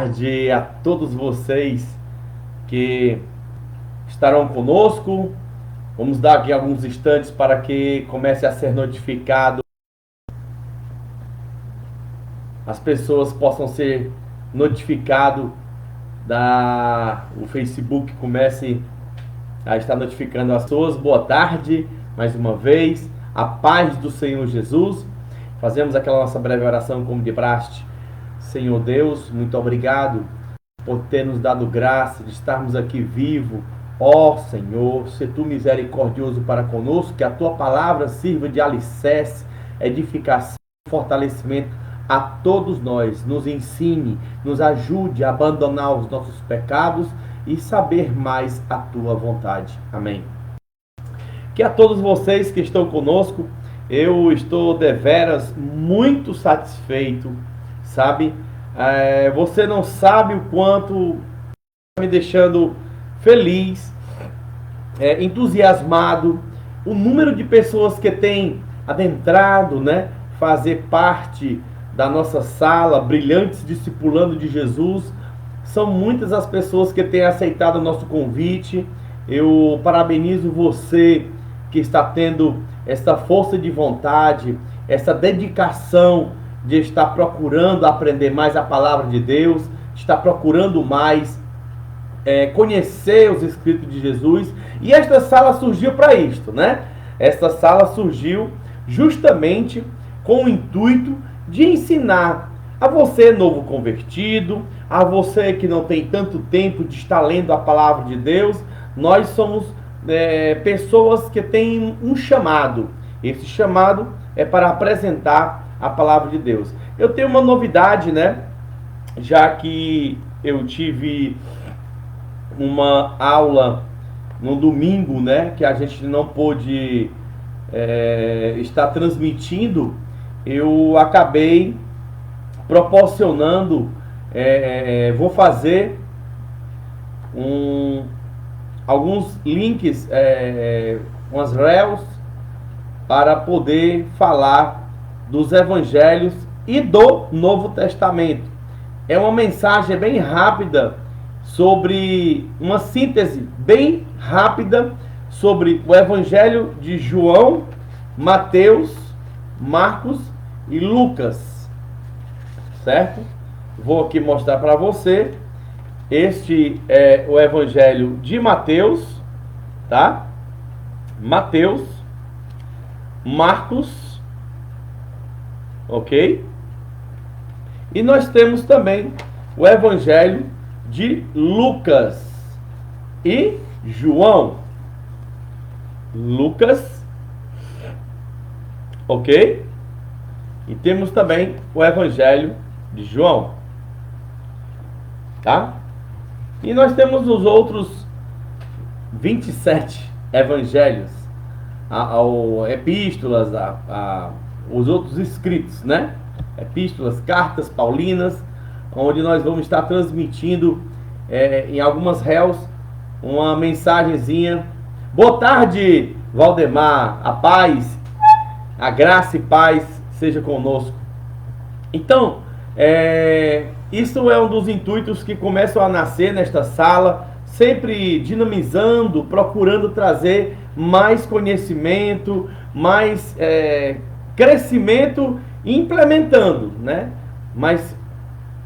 tarde a todos vocês que estarão conosco. Vamos dar aqui alguns instantes para que comece a ser notificado, as pessoas possam ser notificadas, o Facebook comece a estar notificando as pessoas. Boa tarde, mais uma vez, a paz do Senhor Jesus. Fazemos aquela nossa breve oração como de praxe. Senhor Deus, muito obrigado por ter nos dado graça de estarmos aqui vivos. Ó Senhor, se tu misericordioso para conosco, que a tua palavra sirva de alicerce, edificação, fortalecimento a todos nós. Nos ensine, nos ajude a abandonar os nossos pecados e saber mais a tua vontade. Amém. Que a todos vocês que estão conosco, eu estou deveras muito satisfeito, sabe? Você não sabe o quanto está me deixando feliz, entusiasmado, o número de pessoas que têm adentrado, né, fazer parte da nossa sala, Brilhantes Discipulando de Jesus. São muitas as pessoas que têm aceitado o nosso convite. Eu parabenizo você que está tendo essa força de vontade, essa dedicação de estar procurando aprender mais a palavra de Deus, está procurando mais conhecer os Escritos de Jesus. E esta sala surgiu para isto, né? Esta sala surgiu justamente com o intuito de ensinar a você novo convertido, a você que não tem tanto tempo de estar lendo a palavra de Deus. Nós somos pessoas que têm um chamado. Esse chamado é para apresentar a palavra de Deus. Eu tenho uma novidade, né? Já que eu tive uma aula no domingo, né? Que a gente não pôde estar transmitindo, eu acabei proporcionando, vou fazer alguns links, umas reels, para poder falar dos evangelhos e do Novo Testamento. É uma mensagem bem rápida, sobre uma síntese bem rápida sobre o evangelho de João, Mateus, Marcos e Lucas, certo? Vou aqui mostrar para você. Este é o evangelho de Mateus, tá? Mateus, Marcos, ok? E nós temos também o evangelho de Lucas e João. Lucas, ok? E temos também o evangelho de João, tá? E nós temos os outros 27 evangelhos, epístolas, os outros escritos, né? Epístolas, cartas paulinas, onde nós vamos estar transmitindo em algumas reels uma mensagenzinha. Boa tarde, Valdemar, a paz, a graça e paz seja conosco. Então, isso é um dos intuitos que começam a nascer nesta sala, sempre dinamizando, procurando trazer mais conhecimento, mais crescimento e implementando, né? Mas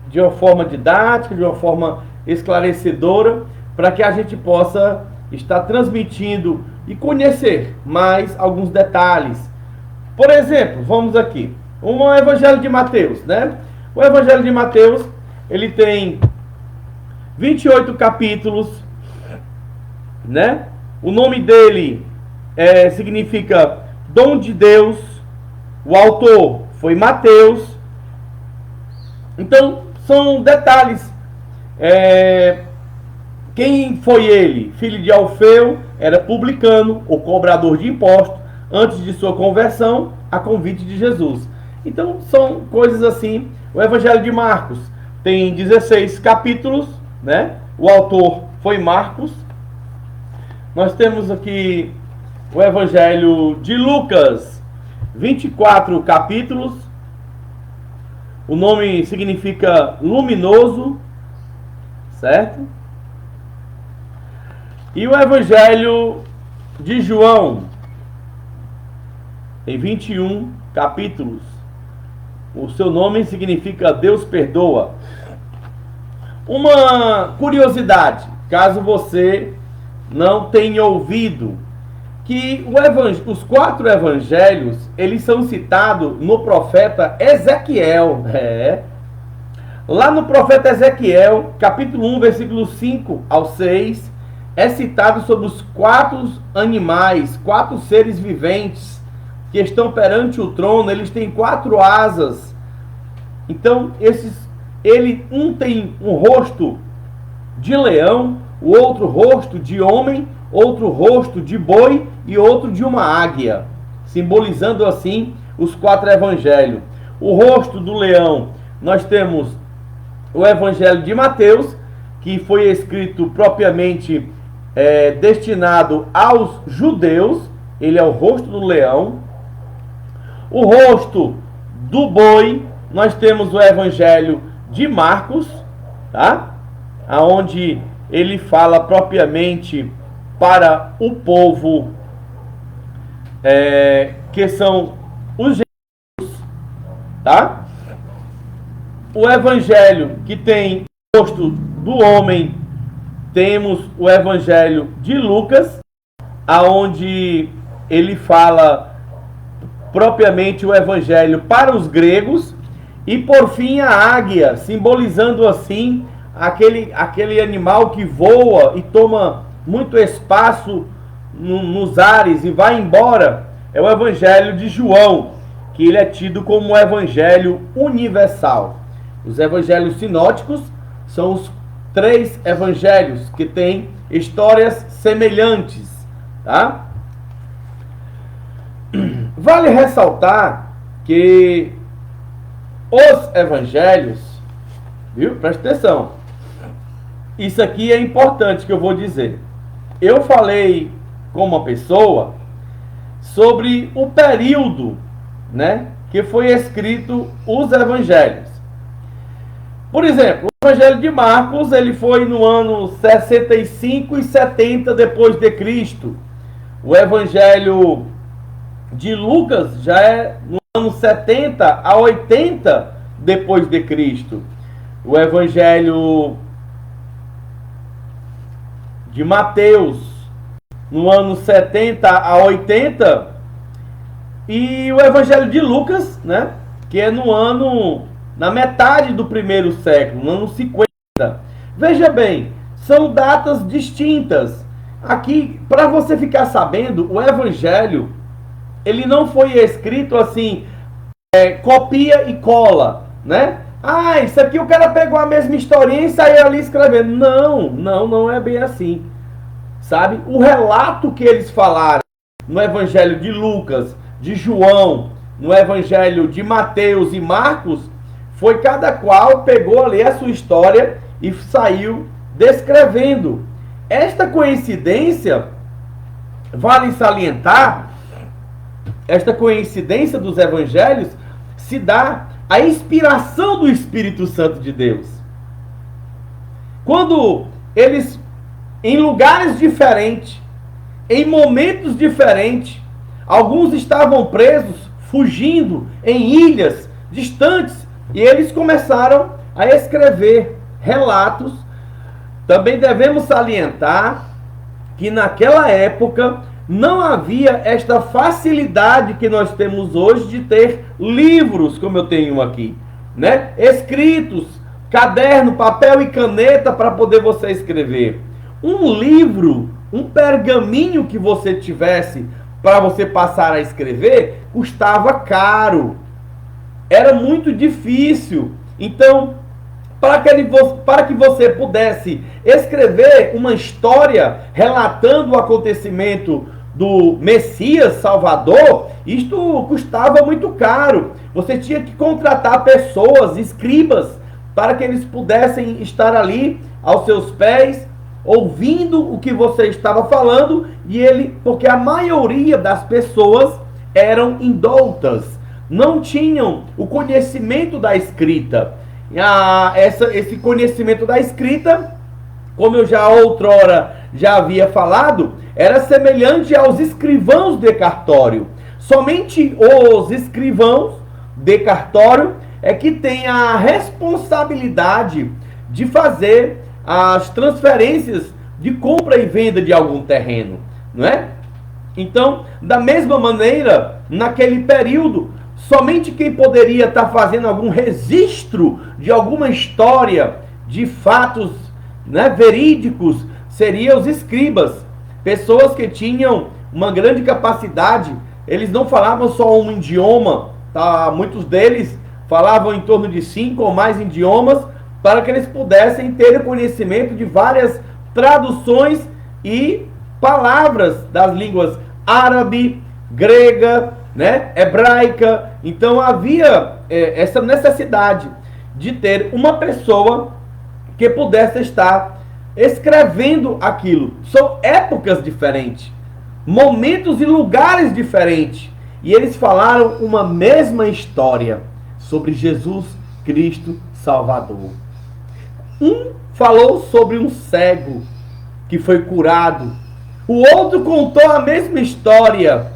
de uma forma didática, de uma forma esclarecedora, para que a gente possa estar transmitindo e conhecer mais alguns detalhes. Por exemplo, vamos aqui, o Evangelho de Mateus, né? O Evangelho de Mateus, ele tem 28 capítulos, né? O nome dele significa dom de Deus. O autor foi Mateus. Então, são detalhes. Quem foi ele? Filho de Alfeu, era publicano, ou cobrador de impostos, antes de sua conversão, a convite de Jesus. Então, são coisas assim. O Evangelho de Marcos tem 16 capítulos, né? O autor foi Marcos. Nós temos aqui o Evangelho de Lucas, 24 capítulos. O nome significa luminoso. certo? E o Evangelho de João, em 21 capítulos. O seu nome significa Deus perdoa. Uma curiosidade, caso você não tenha ouvido, que os 4 evangelhos, eles são citados no profeta Ezequiel. Lá no profeta Ezequiel, capítulo 1, versículo 5 ao 6, é citado sobre os 4 animais, 4 seres viventes que estão perante o trono. Eles têm 4 asas. Então, um tem um rosto de leão, o outro rosto de homem, outro rosto de boi e outro de uma águia, simbolizando assim os 4 evangelhos. O rosto do leão, nós temos o evangelho de Mateus, que foi escrito propriamente destinado aos judeus. Ele é o rosto do leão. O rosto do boi, nós temos o evangelho de Marcos, tá? Aonde ele fala propriamente para o povo que são os gentios, tá? O evangelho que tem o rosto do homem, temos o evangelho de Lucas, aonde ele fala propriamente o evangelho para os gregos. E por fim a águia, simbolizando assim aquele animal que voa e toma muito espaço nos ares e vai embora. É o evangelho de João, que ele é tido como o evangelho universal. Os evangelhos sinóticos são os 3 evangelhos que têm histórias semelhantes, tá? Vale ressaltar que os evangelhos, viu? Presta atenção. Isso aqui é importante que eu vou dizer. Eu falei com uma pessoa sobre o período, né, que foi escrito os evangelhos. Por exemplo, o evangelho de Marcos, ele foi no ano 65 e 70 depois de Cristo. O evangelho de Lucas já é no ano 70 a 80 depois de Cristo. O evangelho de Mateus no ano 70 a 80, e o evangelho de Lucas, né, que é na metade do 1º século, no ano 50. Veja bem, são datas distintas. Aqui, para você ficar sabendo, o evangelho, ele não foi escrito assim, copia e cola, né? Ah, isso aqui o cara pegou a mesma historinha e saiu ali escrevendo. Não é bem assim, sabe? O relato que eles falaram no evangelho de Lucas, de João, no evangelho de Mateus e Marcos, foi cada qual pegou ali a sua história e saiu descrevendo. Esta coincidência, vale salientar, esta coincidência dos evangelhos se dá a inspiração do Espírito Santo de Deus. Quando eles, em lugares diferentes, em momentos diferentes, alguns estavam presos, fugindo em ilhas distantes, e eles começaram a escrever relatos. Também devemos salientar que naquela época não havia esta facilidade que nós temos hoje de ter livros, como eu tenho aqui, né? Escritos, caderno, papel e caneta para poder você escrever. Um livro, um pergaminho que você tivesse para você passar a escrever, custava caro. Era muito difícil. Então, para que você pudesse escrever uma história relatando o acontecimento do Messias Salvador, isto custava muito caro. Você tinha que contratar pessoas, escribas, para que eles pudessem estar ali aos seus pés, ouvindo o que você estava falando, porque a maioria das pessoas eram indoutas, não tinham o conhecimento da escrita. Esse conhecimento da escrita como eu já outrora já havia falado, era semelhante aos escrivãos de cartório. Somente os escrivãos de cartório é que têm a responsabilidade de fazer as transferências de compra e venda de algum terreno, não é? Então, da mesma maneira, naquele período, somente quem poderia estar fazendo algum registro de alguma história, de fatos, né, verídicos, seriam os escribas, pessoas que tinham uma grande capacidade. Eles não falavam só um idioma, tá? Muitos deles falavam em torno de 5 ou mais idiomas, para que eles pudessem ter conhecimento de várias traduções e palavras das línguas árabe, grega, né, hebraica. Então havia essa necessidade de ter uma pessoa que pudesse estar escrevendo aquilo. São épocas diferentes, momentos e lugares diferentes, e eles falaram uma mesma história sobre Jesus Cristo Salvador. Um falou sobre um cego que foi curado, o outro contou a mesma história,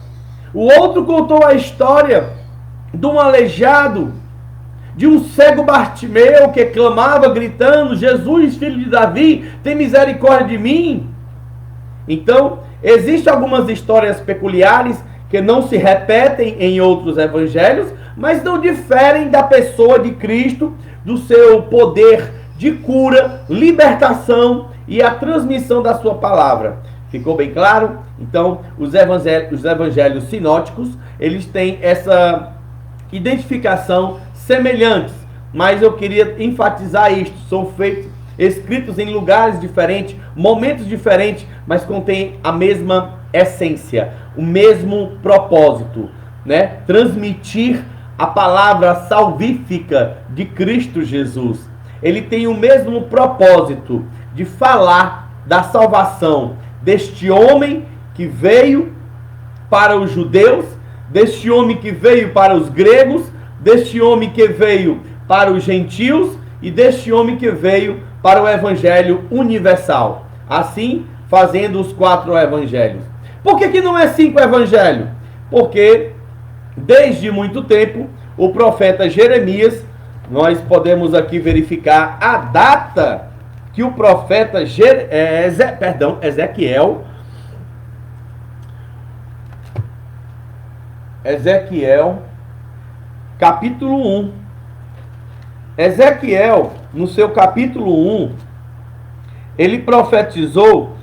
o outro contou a história de um aleijado, de um cego Bartimeu que clamava gritando: Jesus, filho de Davi, tem misericórdia de mim. Então, existem algumas histórias peculiares que não se repetem em outros evangelhos, mas não diferem da pessoa de Cristo, do seu poder de cura, libertação e a transmissão da sua palavra. Ficou bem claro? Então, os evangelhos sinóticos, eles têm essa identificação semelhantes, mas eu queria enfatizar isto: são escritos em lugares diferentes, momentos diferentes, mas contêm a mesma essência, o mesmo propósito, né? Transmitir a palavra salvífica de Cristo Jesus. Ele tem o mesmo propósito de falar da salvação deste homem que veio para os judeus, deste homem que veio para os gregos, deste homem que veio para os gentios e deste homem que veio para o evangelho universal. Assim, fazendo os 4 evangelhos. Por que não é 5 evangelhos? Porque desde muito tempo o profeta Jeremias, nós podemos aqui verificar a data que o profeta Ezequiel, capítulo 1. Ezequiel, no seu capítulo 1, ele profetizou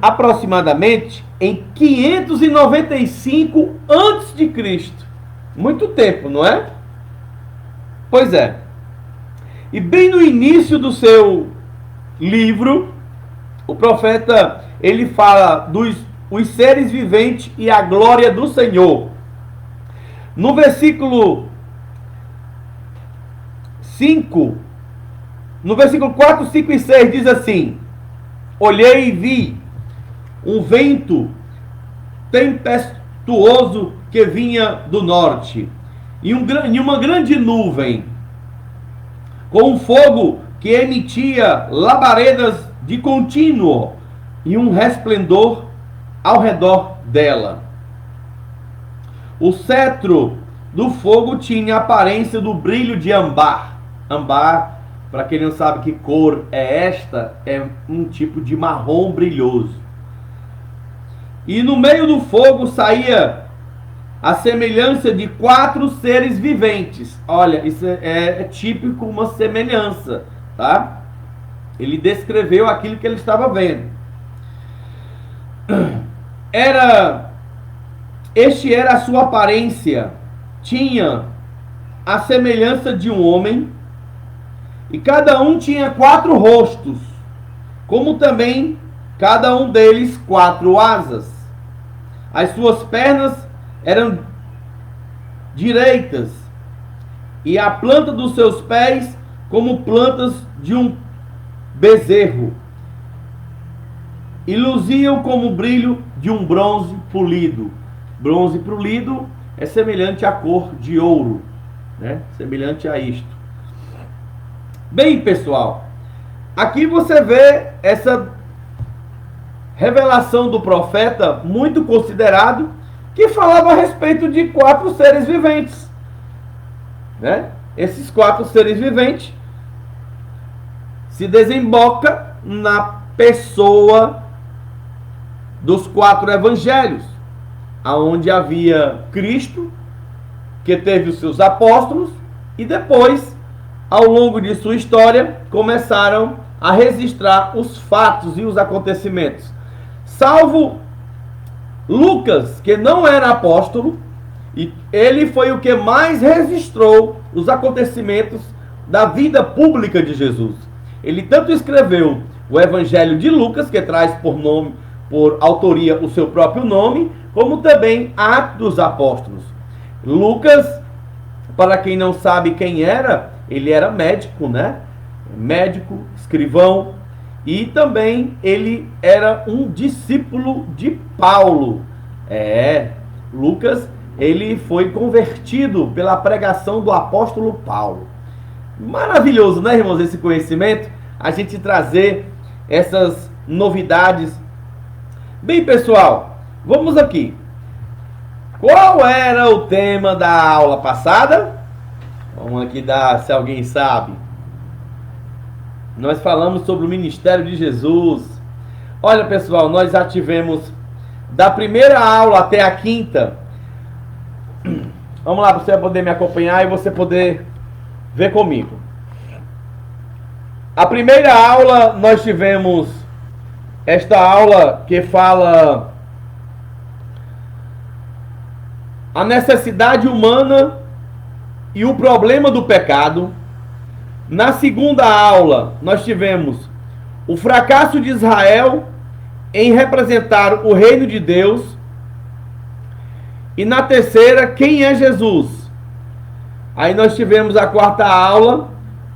aproximadamente em 595 antes de Cristo. Muito tempo, não é? Pois é. E bem no início do seu livro, o profeta, ele fala os seres viventes e a glória do Senhor. No versículo 5, no versículo 4, 5 e 6 diz assim: olhei e vi um vento tempestuoso que vinha do norte, e uma grande nuvem, com um fogo que emitia labaredas de contínuo, e um resplendor ao redor dela. O cetro do fogo tinha a aparência do brilho de âmbar. Âmbar, para quem não sabe que cor é esta, é um tipo de marrom brilhoso. E no meio do fogo saía a semelhança de 4 seres viventes. Olha, isso é típico, uma semelhança, tá? Ele descreveu aquilo que ele estava vendo. Este era a sua aparência. Tinha a semelhança de um homem, e cada um tinha 4 rostos, como também cada um deles 4 asas. As suas pernas eram direitas, e a planta dos seus pés como plantas de um bezerro, e luziam como o brilho de um bronze polido. Bronze polido é semelhante à cor de ouro, né? Semelhante a isto. Bem, pessoal, aqui você vê essa revelação do profeta, muito considerado, que falava a respeito de 4 seres viventes, né? Esses 4 seres viventes se desemboca na pessoa dos 4 evangelhos, aonde havia Cristo, que teve os seus apóstolos, e depois, ao longo de sua história, começaram a registrar os fatos e os acontecimentos. Salvo Lucas, que não era apóstolo, e ele foi o que mais registrou os acontecimentos da vida pública de Jesus. Ele tanto escreveu o Evangelho de Lucas, que traz por autoria o seu próprio nome, como também Atos dos Apóstolos. Lucas, para quem não sabe quem era, ele era médico, né? Médico, escrivão, e também ele era um discípulo de Paulo. Lucas, ele foi convertido pela pregação do apóstolo Paulo. Maravilhoso, né, irmãos, esse conhecimento? A gente trazer essas novidades. Bem, pessoal, vamos aqui. Qual era o tema da aula passada? Vamos aqui dar, se alguém sabe. Nós falamos sobre o ministério de Jesus. Olha, pessoal, nós já tivemos da primeira aula até a quinta. Vamos lá, para você poder me acompanhar e você poder ver comigo. A primeira aula, nós tivemos esta aula que fala a necessidade humana e o problema do pecado. Na segunda aula, nós tivemos o fracasso de Israel em representar o reino de Deus. E na terceira, quem é Jesus? Aí nós tivemos a quarta aula,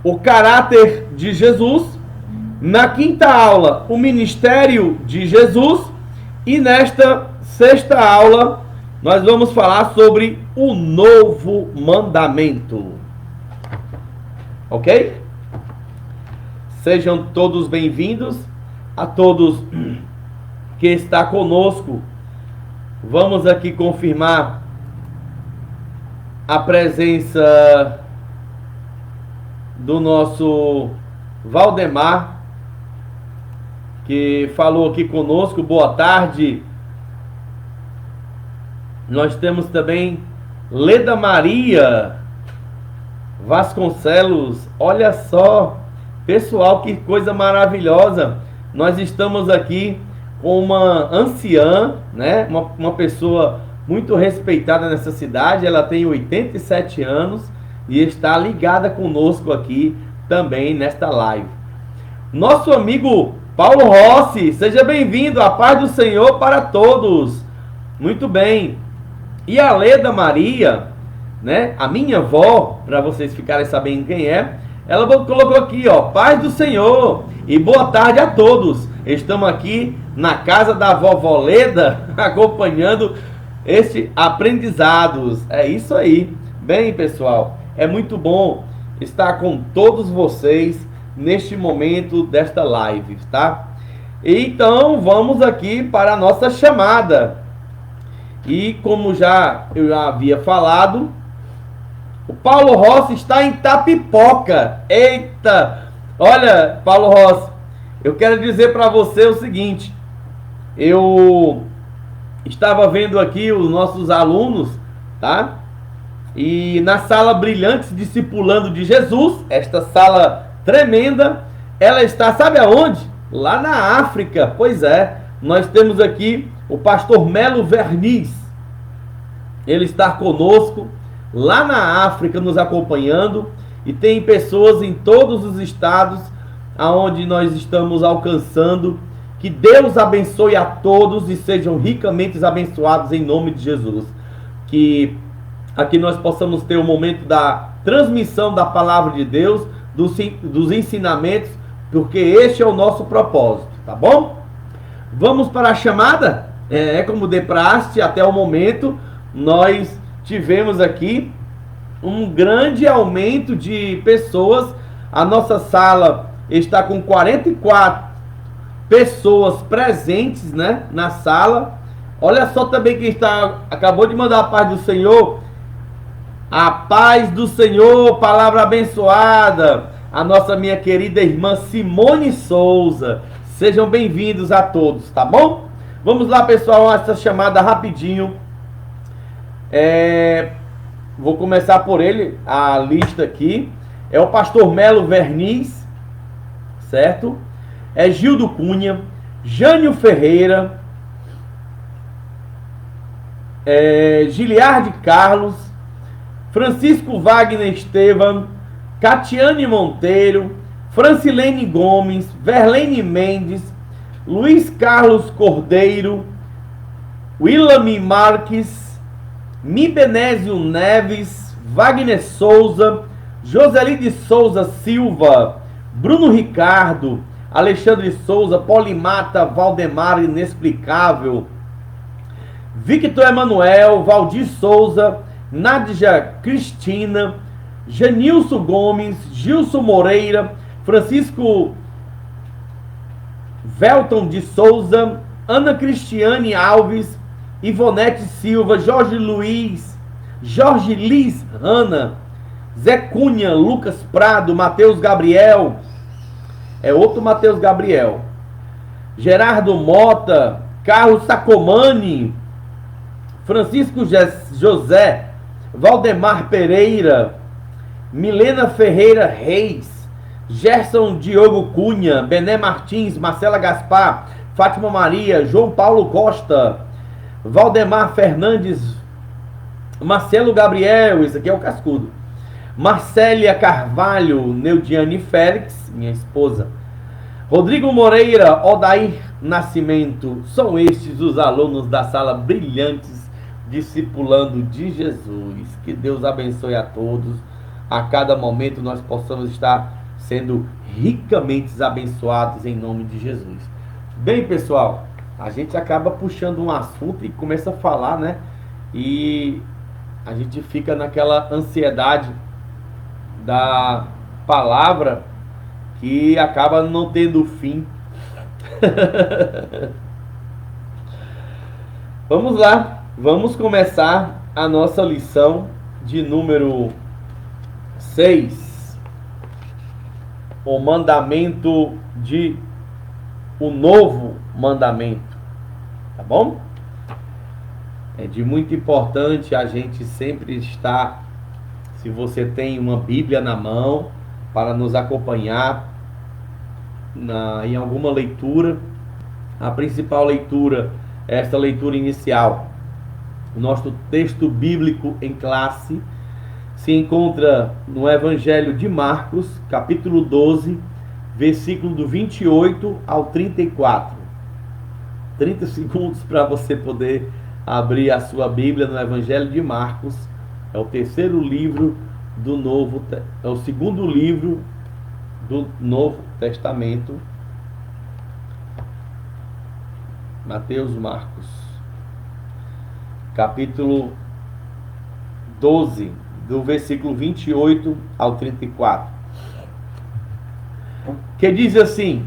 o caráter de Jesus. Na quinta aula, o ministério de Jesus. E nesta sexta aula, nós vamos falar sobre o novo mandamento. Ok? Sejam todos bem-vindos, a todos que está conosco. Vamos aqui confirmar a presença do nosso Valdemar, que falou aqui conosco. Boa tarde. Nós temos também Leda Maria Vasconcelos. Olha só, pessoal, que coisa maravilhosa. Nós estamos aqui com uma anciã, né? Uma pessoa muito respeitada nessa cidade. Ela tem 87 anos e está ligada conosco aqui também nesta live. Nosso amigo Paulo Rossi, seja bem-vindo. A paz do Senhor para todos. Muito bem. E a Leda Maria, né? A minha avó, para vocês ficarem sabendo quem é, ela colocou aqui, ó, paz do Senhor e boa tarde a todos. Estamos aqui na casa da vovó Leda, acompanhando estes aprendizados. É isso aí. Bem, pessoal, é muito bom estar com todos vocês neste momento desta live, tá? Então, vamos aqui para a nossa chamada. E como eu já havia falado, o Paulo Rossi está em Tapipoca. Eita! Olha, Paulo Rossi, eu quero dizer para você o seguinte. Eu estava vendo aqui os nossos alunos, tá? E na sala Brilhantes Discipulando de Jesus, esta sala tremenda, ela está, sabe aonde? Lá na África. Pois é, nós temos aqui o pastor Melo Verniz. Ele está conosco lá na África, nos acompanhando, e tem pessoas em todos os estados aonde nós estamos alcançando. Que Deus abençoe a todos e sejam ricamente abençoados em nome de Jesus. Que aqui nós possamos ter o momento da transmissão da palavra de Deus, dos ensinamentos, porque este é o nosso propósito, tá bom? Vamos para a chamada? Como de praxe, até o momento, nós tivemos aqui um grande aumento de pessoas. A nossa sala está com 44 pessoas presentes, né, na sala. Olha só também quem acabou de mandar a paz do Senhor. A paz do Senhor, palavra abençoada. A nossa minha querida irmã Simone Souza. Sejam bem-vindos a todos, tá bom? Vamos lá, pessoal, essa chamada rapidinho. Vou começar por ele, a lista aqui. É o pastor Melo Verniz, certo? É Gildo Cunha, Jânio Ferreira, Giliardi Carlos, Francisco Wagner Estevam, Catiane Monteiro, Francilene Gomes, Verlene Mendes, Luiz Carlos Cordeiro, Willami Marques, Mibenésio Neves, Wagner Souza, Joseli de Souza Silva, Bruno Ricardo, Alexandre Souza, Polimata, Valdemar Inexplicável, Victor Emanuel, Valdir Souza, Nádia Cristina, Janilson Gomes, Gilson Moreira, Francisco Velton de Souza, Ana Cristiane Alves, Ivonete Silva, Jorge Liz Hanna, Zé Cunha, Lucas Prado, Matheus Gabriel, é outro Matheus Gabriel, Gerardo Mota, Carlos Sacomani, Francisco José, Valdemar Pereira, Milena Ferreira Reis, Gerson Diogo Cunha, Bené Martins, Marcela Gaspar, Fátima Maria, João Paulo Costa, Valdemar Fernandes, Marcelo Gabriel, esse aqui é o cascudo, Marcélia Carvalho, Neudiane Félix, minha esposa, Rodrigo Moreira, Odair Nascimento. São estes os alunos da sala Brilhantes Discipulando de Jesus. Que Deus abençoe a todos. A cada momento nós possamos estar sendo ricamente abençoados em nome de Jesus. Bem, pessoal, a gente acaba puxando um assunto e começa a falar, né? E a gente fica naquela ansiedade da palavra que acaba não tendo fim. Vamos lá, vamos começar a nossa lição de número 6. O mandamento o novo mandamento, tá bom? É de muito importante a gente sempre estar, se você tem uma Bíblia na mão, para nos acompanhar em alguma leitura. A principal leitura é esta leitura inicial. O nosso texto bíblico em classe se encontra no Evangelho de Marcos, capítulo 12, versículo do 28 ao 34. 30 segundos para você poder abrir a sua Bíblia no Evangelho de Marcos. É o terceiro livro do Novo, é o segundo livro do Novo Testamento. Mateus, Marcos, capítulo 12, do versículo 28 ao 34, que diz assim: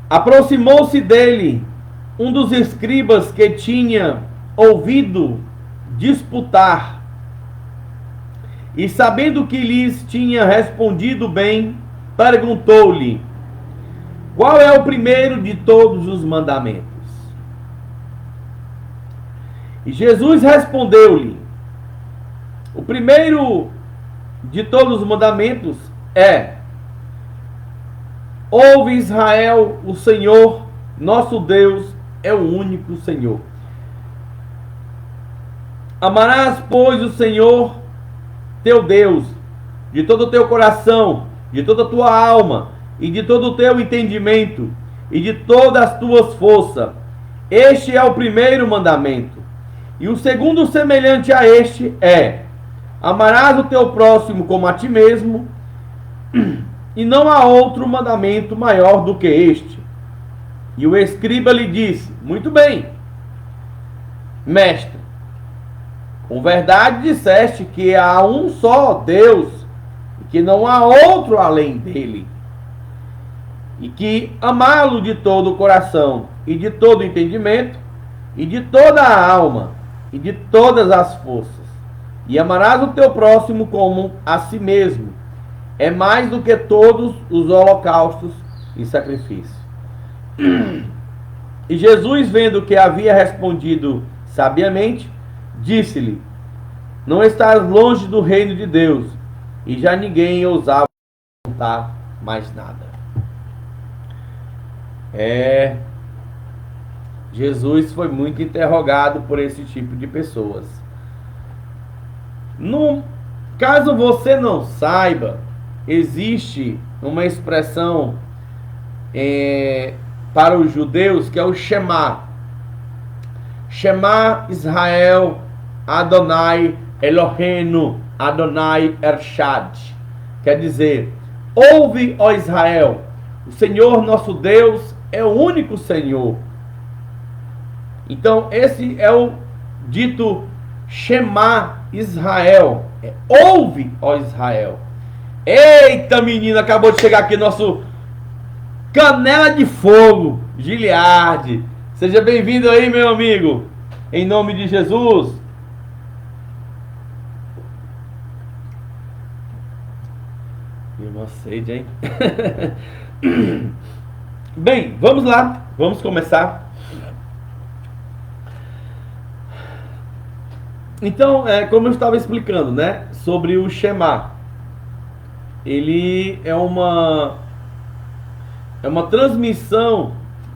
aproximou-se dele um dos escribas que tinha ouvido disputar, e sabendo que lhes tinha respondido bem, perguntou-lhe: qual é o primeiro de todos os mandamentos? E Jesus respondeu-lhe: o primeiro de todos os mandamentos é: ouve, Israel, o Senhor nosso Deus é o único Senhor. Amarás, pois, o Senhor teu Deus de todo o teu coração, de toda a tua alma e de todo o teu entendimento e de todas as tuas forças. Este é o primeiro mandamento. E o segundo, semelhante a este, é: amarás o teu próximo como a ti mesmo. E não há outro mandamento maior do que este. E o escriba lhe disse: muito bem, mestre, com verdade disseste que há um só Deus e que não há outro além dele, e que amá-lo de todo o coração, e de todo o entendimento, e de toda a alma, e de todas as forças, e amarás o teu próximo como a si mesmo, é mais do que todos os holocaustos e sacrifícios. E Jesus, vendo que havia respondido sabiamente, disse-lhe: não estás longe do reino de Deus. E já ninguém ousava perguntar mais nada. Jesus foi muito interrogado por esse tipo de pessoas. Caso você não saiba, existe uma expressão para os judeus que é o Shema. Shema Israel Adonai Eloheinu Adonai Ershad. Quer dizer, ouve, ó Israel, o Senhor nosso Deus é o único Senhor. Então esse é o dito Shema Israel. Ouve, ó Israel. Eita, menina, acabou de chegar aqui nosso Canela de Fogo, Giliardi. Seja bem-vindo aí, meu amigo. Em nome de Jesus. Irmã Sede, hein? Bem, vamos lá. Vamos começar. Então, como eu estava explicando, né? Sobre o Shema. Ele é uma transmissão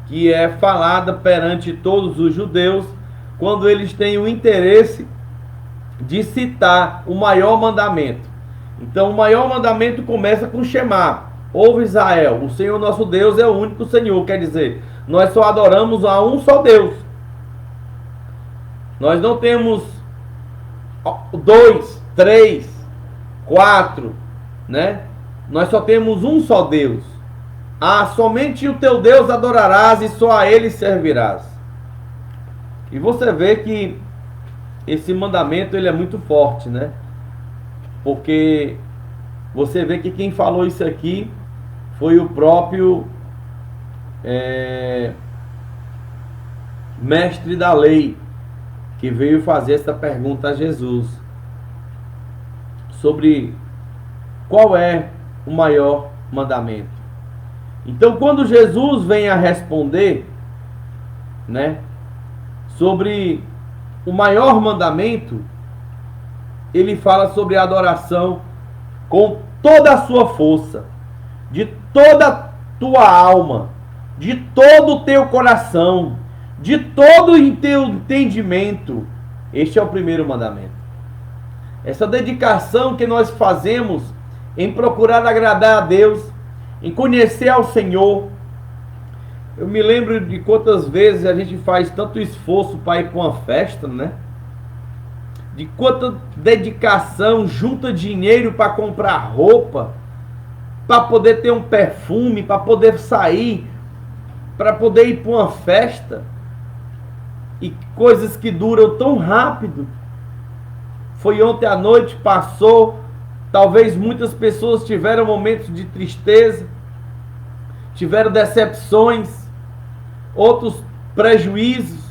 que é falada perante todos os judeus quando eles têm o interesse de citar o maior mandamento. Então o maior mandamento começa com Shema. Ouve Israel, o Senhor nosso Deus é o único Senhor. Quer dizer, nós só adoramos a um só Deus. Nós não temos 2, 3, 4, né? Nós só temos um só Deus. Somente o teu Deus adorarás e só a ele servirás. E você vê que esse mandamento ele é muito forte, né? Porque você vê que quem falou isso aqui foi o próprio mestre da lei, que veio fazer essa pergunta a Jesus sobre qual é o maior mandamento. Então, quando Jesus vem a responder, né, sobre o maior mandamento, ele fala sobre a adoração com toda a sua força, de toda a tua alma, de todo o teu coração, de todo o teu entendimento. Este é o primeiro mandamento. Essa dedicação que nós fazemos em procurar agradar a Deus, em conhecer ao Senhor. Eu me lembro de quantas vezes a gente faz tanto esforço para ir para uma festa, né? De quanta dedicação, junta dinheiro para comprar roupa, para poder ter um perfume, para poder sair, para poder ir para uma festa. E coisas que duram tão rápido. Foi ontem à noite, passou. Talvez muitas pessoas tiveram momentos de tristeza, tiveram decepções, outros prejuízos.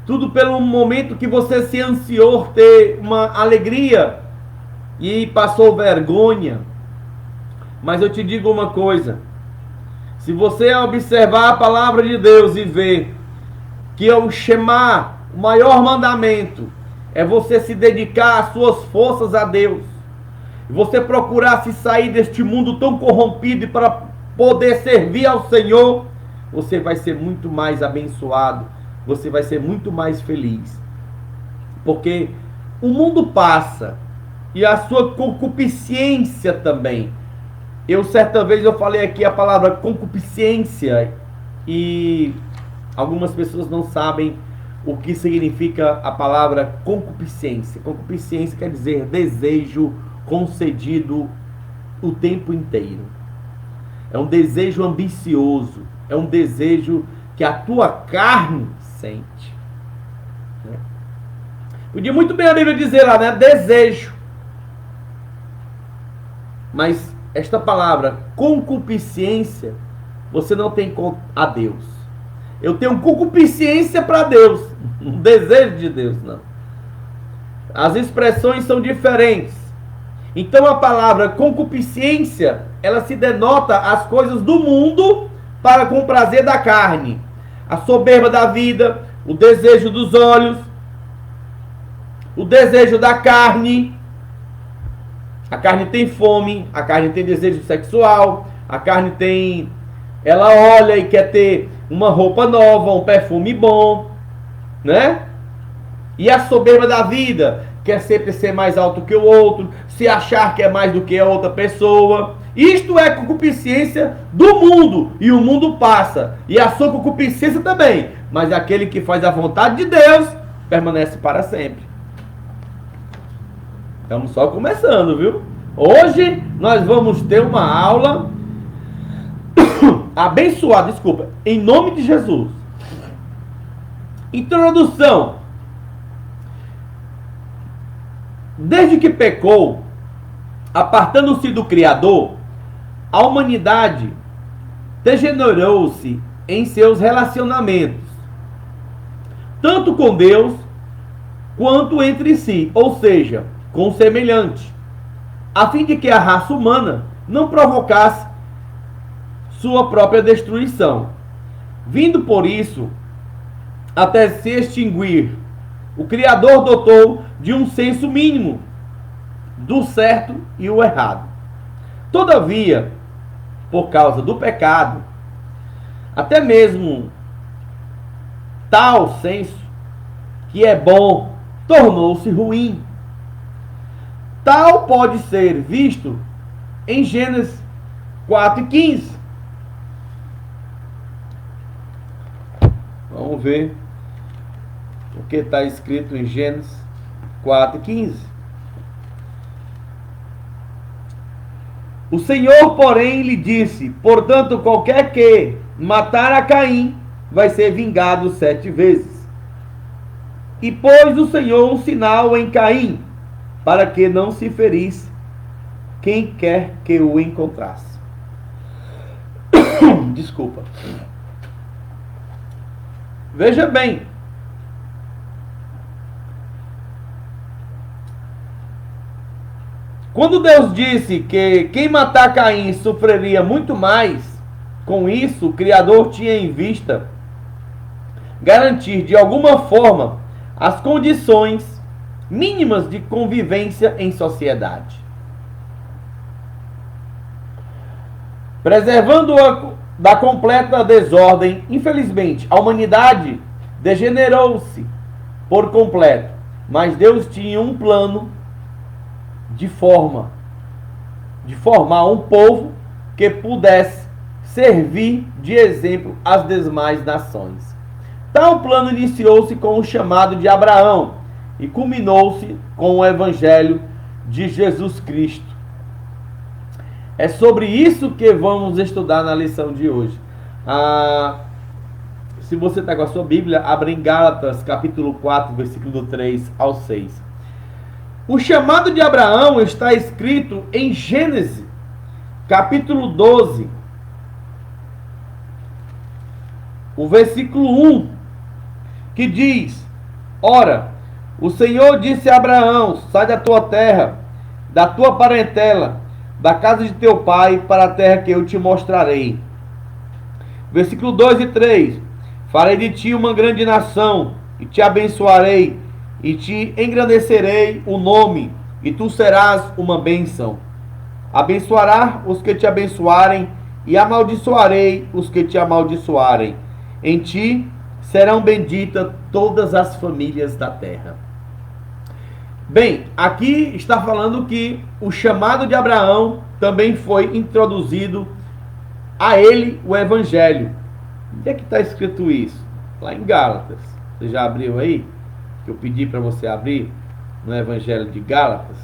Tudo pelo momento que você se ansiou ter uma alegria e passou vergonha. Mas eu te digo uma coisa: se você observar a palavra de Deus e ver que é o Shema, o maior mandamento, é você se dedicar as suas forças a Deus. E você procurar se sair deste mundo tão corrompido e para poder servir ao Senhor, você vai ser muito mais abençoado, você vai ser muito mais feliz. Porque o mundo passa e a sua concupiscência também. Certa vez eu falei aqui a palavra concupiscência e algumas pessoas não sabem o que significa a palavra concupiscência. Concupiscência quer dizer desejo concedido o tempo inteiro. É um desejo ambicioso, é um desejo que a tua carne sente. Podia muito bem a Bíblia dizer lá, né? Desejo. Mas esta palavra concupiscência, você não tem a Deus. Eu tenho concupiscência para Deus, um desejo de Deus, não. As expressões são diferentes. Então a palavra concupiscência, ela se denota as coisas do mundo para com o prazer da carne. A soberba da vida, o desejo dos olhos, o desejo da carne. A carne tem fome, a carne tem desejo sexual, a carne tem... ela olha e quer ter uma roupa nova, um perfume bom, né? E a soberba da vida, quer sempre ser mais alto que o outro, se achar que é mais do que a outra pessoa. Isto é concupiscência do mundo, e o mundo passa, e a sua concupiscência também. Mas aquele que faz a vontade de Deus permanece para sempre. Estamos só começando, viu? Hoje nós vamos ter uma aula abençoada, desculpa, em nome de Jesus. Introdução. Desde que pecou, apartando-se do Criador, a humanidade degenerou-se em seus relacionamentos, tanto com Deus quanto entre si, ou seja, com o semelhante, a fim de que a raça humana não provocasse sua própria destruição. Vindo por isso até se extinguir, o Criador dotou de um senso mínimo do certo e o errado. Todavia, por causa do pecado, até mesmo tal senso que é bom tornou-se ruim. Tal pode ser visto em Gênesis 4:15. Vamos ver o que está escrito em Gênesis 4:15. O Senhor, porém, lhe disse: portanto, qualquer que matar a Caim vai ser vingado 7 vezes. E pôs o Senhor um sinal em Caim, para que não se ferisse quem quer que o encontrasse. Desculpa. Veja bem. Quando Deus disse que quem matar Caim sofreria muito mais, com isso o Criador tinha em vista garantir de alguma forma as condições mínimas de convivência em sociedade, preservando-a da completa desordem. Infelizmente, a humanidade degenerou-se por completo, mas Deus tinha um plano de formar um povo que pudesse servir de exemplo às demais nações. Tal plano iniciou-se com o chamado de Abraão e culminou-se com o Evangelho de Jesus Cristo. É sobre isso que vamos estudar na lição de hoje. Se você está com a sua Bíblia, abre em Gálatas, capítulo 4, versículo 3 ao 6. O chamado de Abraão está escrito em Gênesis, capítulo 12, o versículo 1, que diz: ora, o Senhor disse a Abraão: sai da tua terra, da tua parentela, da casa de teu pai, para a terra que eu te mostrarei. Versículo 2 e 3: farei de ti uma grande nação, e te abençoarei, e te engrandecerei o nome, e tu serás uma bênção. Abençoará os que te abençoarem, e amaldiçoarei os que te amaldiçoarem. Em ti serão benditas todas as famílias da terra. Bem, aqui está falando que o chamado de Abraão também foi introduzido a ele o Evangelho. Onde é que está escrito isso? Lá em Gálatas. Você já abriu aí? Que eu pedi para você abrir no Evangelho de Gálatas.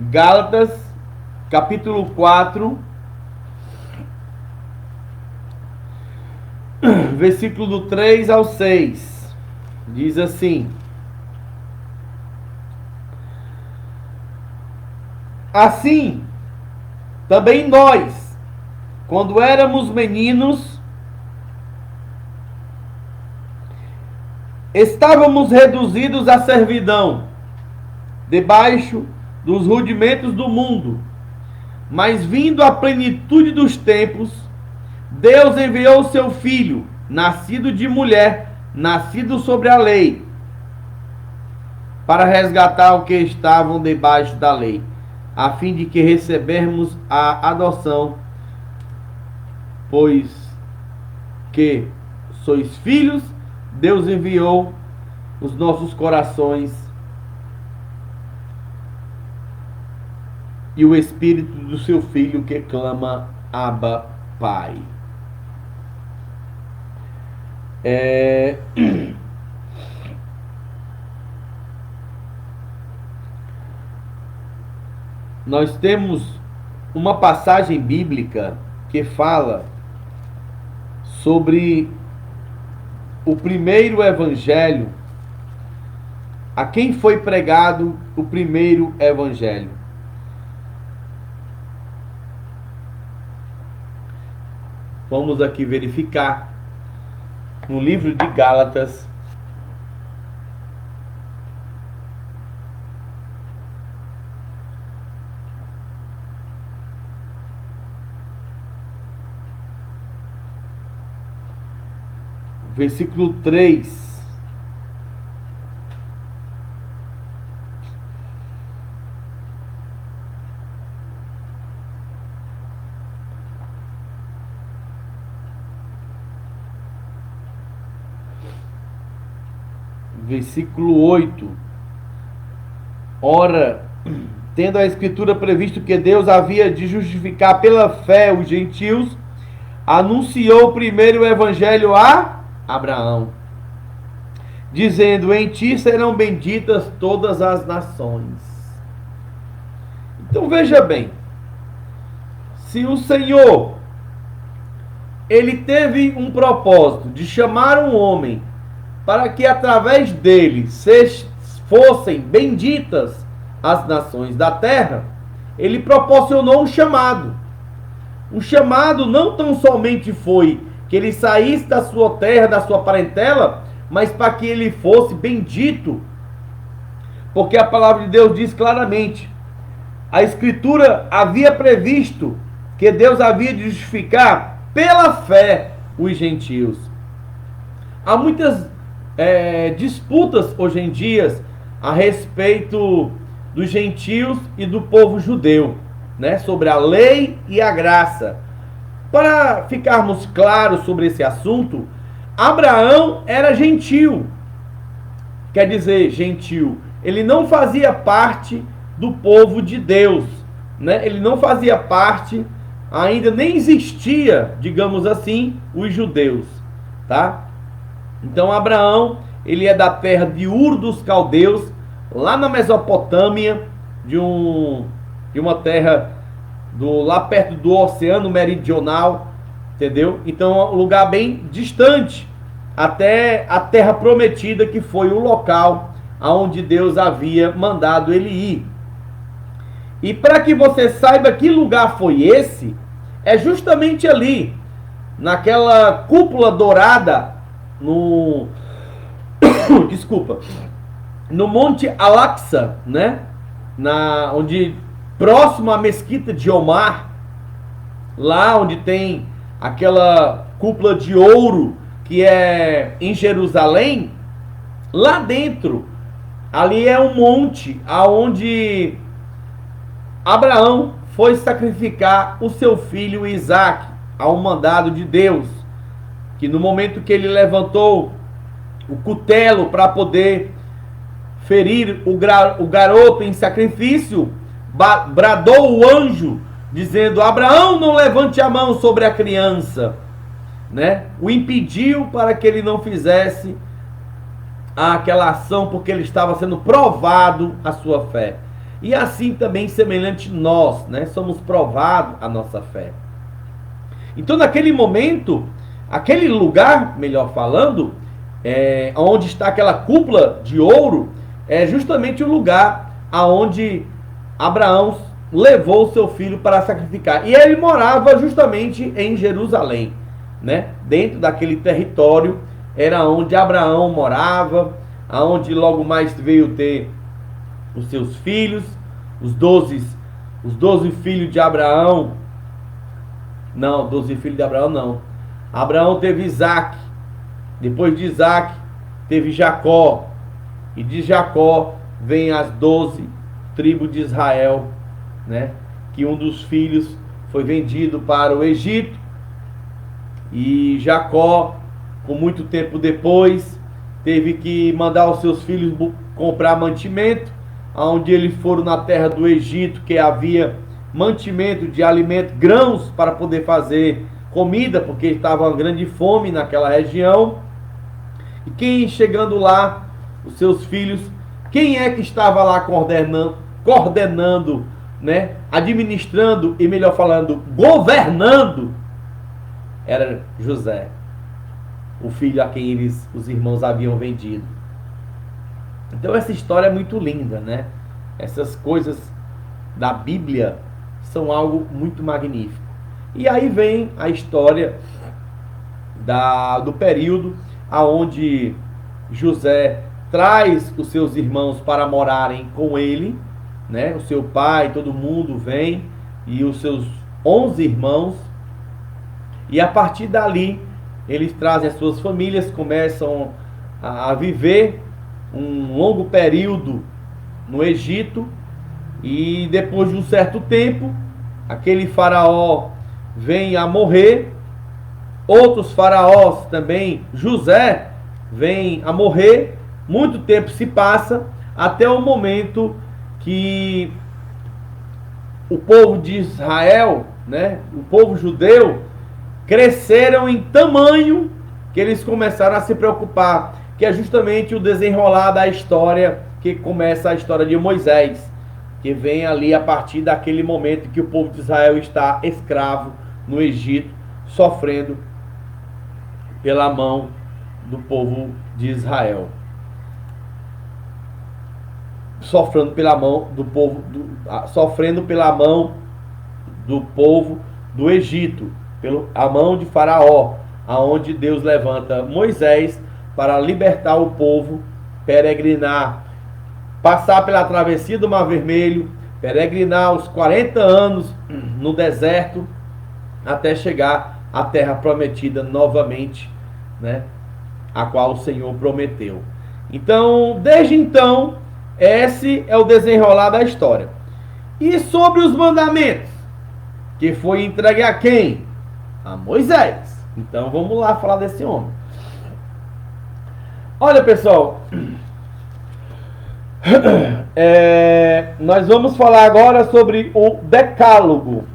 Gálatas, capítulo 4, versículo do 3 ao 6, diz assim: assim, também nós, quando éramos meninos, estávamos reduzidos à servidão, debaixo dos rudimentos do mundo. Mas vindo a plenitude dos tempos, Deus enviou o seu Filho, nascido de mulher, nascido sobre a lei, para resgatar o que estavam debaixo da lei, a fim de que recebermos a adoção, pois que sois filhos, Deus enviou os nossos corações e o Espírito do seu Filho que clama, Abba, Pai. Nós temos uma passagem bíblica que fala sobre o primeiro evangelho, a quem foi pregado o primeiro evangelho. Vamos aqui verificar no livro de Gálatas, versículo 3. Versículo 8. Ora, tendo a Escritura previsto que Deus havia de justificar pela fé os gentios, anunciou primeiro o evangelho a Abraão, dizendo: em ti serão benditas todas as nações. Então veja bem, se o Senhor, ele teve um propósito de chamar um homem para que através dele fossem benditas as nações da terra, ele proporcionou um chamado. Um chamado não tão somente foi que ele saísse da sua terra, da sua parentela, mas para que ele fosse bendito. Porque a palavra de Deus diz claramente, a Escritura havia previsto que Deus havia de justificar pela fé os gentios. Há muitas disputas hoje em dia a respeito dos gentios e do povo judeu, né, sobre a lei e a graça. Para ficarmos claros sobre esse assunto, Abraão era gentil. Quer dizer, gentil, ele não fazia parte do povo de Deus, né? Ele não fazia parte, ainda nem existia, digamos assim, os judeus, tá? Então Abraão, ele é da terra de Ur dos Caldeus, lá na Mesopotâmia, de uma terra lá perto do Oceano Meridional, entendeu? Então é um lugar bem distante, até a terra prometida, que foi o local aonde Deus havia mandado ele ir. E para que você saiba que lugar foi esse, é justamente ali, naquela cúpula dourada, desculpa, no Monte Al-Aqsa, né? Onde próximo à Mesquita de Omar, lá onde tem aquela cúpula de ouro que é em Jerusalém, lá dentro, ali é um monte aonde Abraão foi sacrificar o seu filho Isaque ao mandado de Deus, que no momento que ele levantou o cutelo para poder ferir o garoto em sacrifício, bradou o anjo dizendo: Abraão, não levante a mão sobre a criança, né? O impediu para que ele não fizesse aquela ação, porque ele estava sendo provado a sua fé. E assim também semelhante nós, né? Somos provados a nossa fé. Então naquele momento, Aquele lugar, melhor falando, onde está aquela cúpula de ouro, é justamente o lugar aonde Abraão levou seu filho para sacrificar. E ele morava justamente em Jerusalém, né? Dentro daquele território era onde Abraão morava, aonde logo mais veio ter os seus filhos, os 12 filhos de Abraão. Não, 12 filhos de Abraão não. Abraão teve Isaac. Depois de Isaac teve Jacó. E de Jacó vem as 12 tribos de Israel, né? Que um dos filhos foi vendido para o Egito. E Jacó, com muito tempo depois, teve que mandar os seus filhos comprar mantimento, onde eles foram na terra do Egito, que havia mantimento de alimento, grãos para poder fazer comida, porque estava uma grande fome naquela região. E quem chegando lá, os seus filhos, quem é que estava lá coordenando, né, administrando e, melhor falando, governando? Era José, o filho a quem os irmãos haviam vendido. Então essa história é muito linda, né? Essas coisas da Bíblia são algo muito magnífico. E aí vem a história do período aonde José traz os seus irmãos para morarem com ele, né? O seu pai, todo mundo vem, e os seus 11 irmãos. E a partir dali, eles trazem as suas famílias, começam a viver um longo período no Egito. E depois de um certo tempo, aquele faraó vem a morrer. Outros faraós também, José, vem a morrer. Muito tempo se passa, até o momento que o povo de Israel, né, o povo judeu, cresceram em tamanho que eles começaram a se preocupar, que é justamente o desenrolar da história, que começa a história de Moisés, que vem ali a partir daquele momento que o povo de Israel está escravo no Egito, sofrendo pela mão do povo de Israel. Sofrendo pela mão do povo do Egito, a mão de Faraó, aonde Deus levanta Moisés para libertar o povo, peregrinar, passar pela travessia do Mar Vermelho, peregrinar os 40 anos no deserto, até chegar à terra prometida novamente, né, a qual o Senhor prometeu. Então, desde então, esse é o desenrolar da história. E sobre os mandamentos, que foi entregue a quem? A Moisés. Então vamos lá falar desse homem. Olha, pessoal, nós vamos falar agora sobre o Decálogo.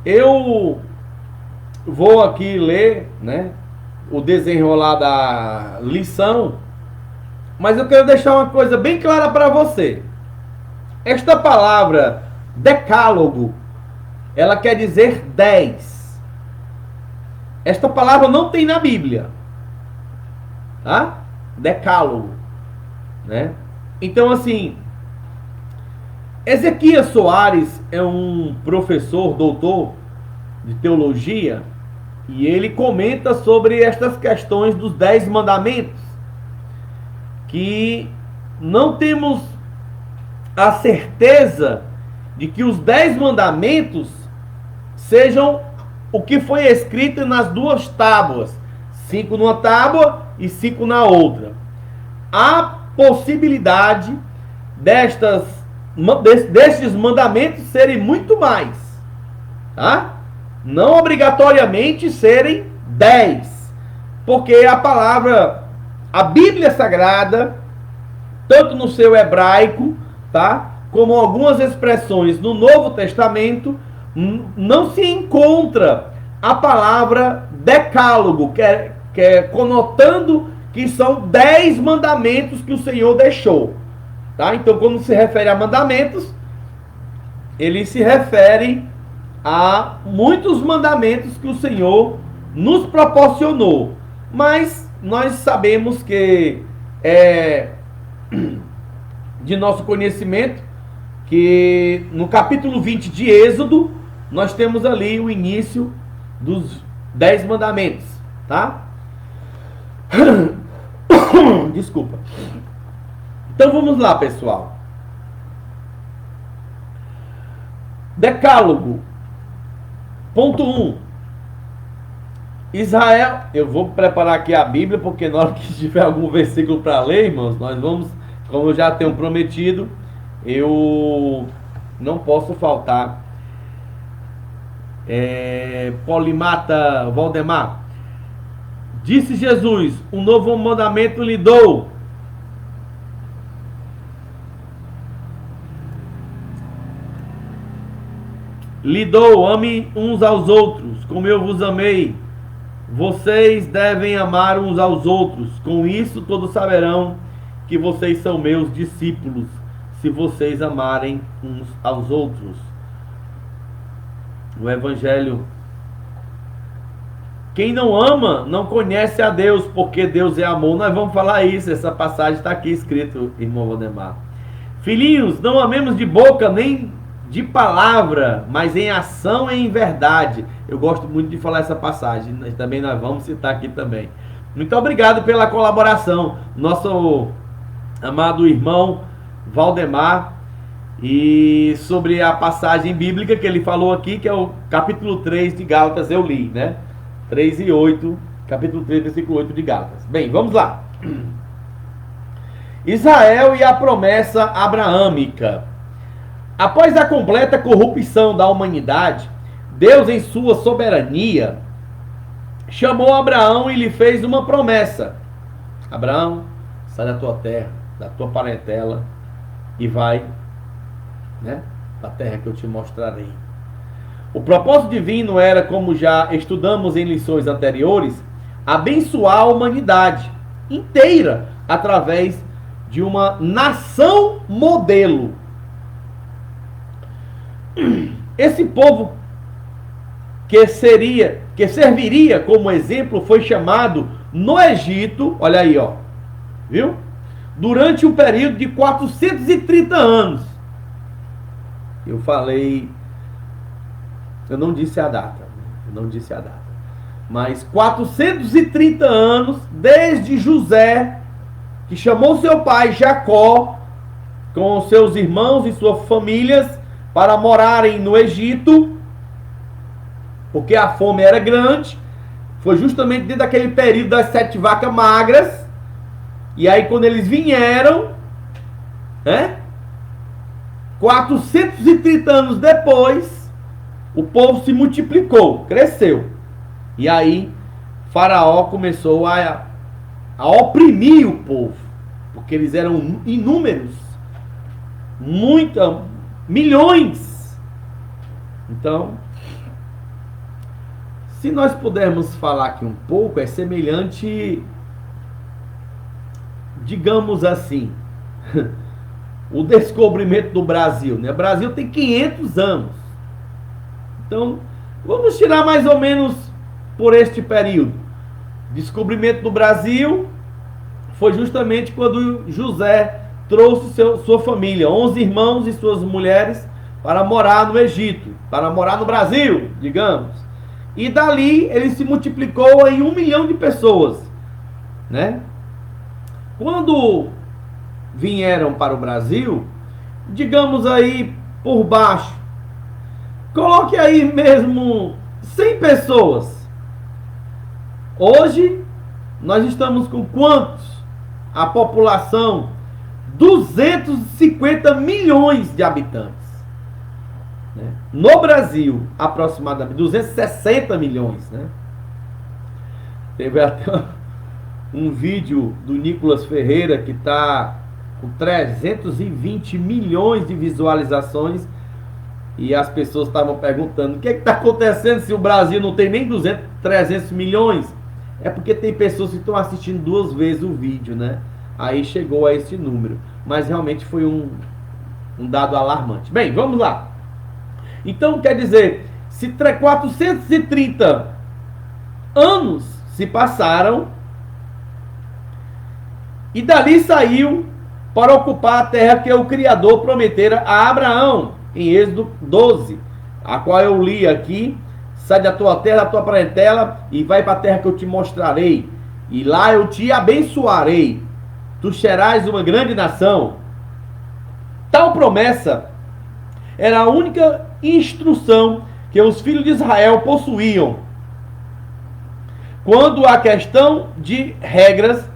Eu vou aqui ler, né, o desenrolar da lição, mas eu quero deixar uma coisa bem clara para você. Esta palavra decálogo, ela quer dizer 10. Esta palavra não tem na Bíblia, tá? Decálogo, né? Então, assim, Ezequias Soares é um professor, doutor de teologia, e ele comenta sobre estas questões dos 10 mandamentos, que não temos a certeza de que os 10 mandamentos sejam o que foi escrito nas duas tábuas, 5 numa tábua e 5 na outra. Há possibilidade destes mandamentos serem muito mais, tá? Não obrigatoriamente serem 10, porque a Bíblia Sagrada, tanto no seu hebraico, tá, como algumas expressões no Novo Testamento, não se encontra a palavra decálogo, que é conotando que são 10 mandamentos que o Senhor deixou, tá? Então, quando se refere a mandamentos, ele se refere há muitos mandamentos que o Senhor nos proporcionou, mas nós sabemos que é de nosso conhecimento que no capítulo 20 de Êxodo nós temos ali o início dos 10 mandamentos, tá? Desculpa. Então vamos lá, pessoal. Decálogo. Ponto 1. Israel, eu vou preparar aqui a Bíblia, porque na hora que tiver algum versículo para ler, irmãos, nós vamos, como eu já tenho prometido, eu não posso faltar. Polimata Valdemar. Disse Jesus: um novo mandamento lhe dou. Lhe dou, ame uns aos outros, como eu vos amei. Vocês devem amar uns aos outros. Com isso todos saberão que vocês são meus discípulos, se vocês amarem uns aos outros. O Evangelho. Quem não ama não conhece a Deus, porque Deus é amor. Nós vamos falar isso, essa passagem está aqui escrito, irmão Valdemar. Filhinhos, não amemos de boca nem de palavra, mas em ação e em verdade. Eu gosto muito de falar essa passagem, também nós vamos citar aqui também. Muito obrigado pela colaboração, nosso amado irmão Valdemar, e sobre a passagem bíblica que ele falou aqui, que é o capítulo 3 de Gálatas, eu li, né? 3 e 8, capítulo 3, versículo 8 de Gálatas. Bem, vamos lá. Israel e a promessa abraâmica. Após a completa corrupção da humanidade, Deus, em sua soberania, chamou Abraão e lhe fez uma promessa. Abraão, sai da tua terra, da tua parentela e vai, né, para a terra que eu te mostrarei. O propósito divino era, como já estudamos em lições anteriores, abençoar a humanidade inteira através de uma nação modelo. Esse povo que serviria como exemplo foi chamado no Egito, olha aí, ó, viu? Durante um período de 430 anos. Eu falei, eu não disse a data, mas 430 anos desde José, que chamou seu pai Jacó com seus irmãos e suas famílias para morarem no Egito, porque a fome era grande. Foi justamente dentro daquele período das 7 vacas magras. E aí quando eles vieram, 430 anos depois, o povo se multiplicou, cresceu. E aí Faraó começou a oprimir o povo, porque eles eram inúmeros, milhões. Então, se nós pudermos falar aqui um pouco, é semelhante, digamos assim, o descobrimento do Brasil, né? O Brasil tem 500 anos. Então, vamos tirar mais ou menos por este período. Descobrimento do Brasil foi justamente quando José trouxe sua família, 11 irmãos e suas mulheres, para morar no Egito, para morar no Brasil, digamos. E dali ele se multiplicou em 1 milhão de pessoas, né? Quando vieram para o Brasil, digamos aí por baixo, coloque aí mesmo 100 pessoas. Hoje nós estamos com quantos? A população, 250 milhões de habitantes. No Brasil, aproximadamente 260 milhões, né? Teve até um vídeo do Nicolas Ferreira que está com 320 milhões de visualizações, e as pessoas estavam perguntando: o que está acontecendo se o Brasil não tem nem 300 milhões? É porque tem pessoas que estão assistindo 2 vezes o vídeo, né? Aí chegou a esse número. Mas realmente foi um dado alarmante. Bem, vamos lá. Então, quer dizer, Se 430 anos se passaram, e dali saiu para ocupar a terra que o Criador prometera a Abraão, em Êxodo 12, a qual eu li aqui. Sai da tua terra, da tua parentela, e vai para a terra que eu te mostrarei, e lá eu te abençoarei, tu serás uma grande nação. Tal promessa era a única instrução que os filhos de Israel possuíam. Quando a questão de regras,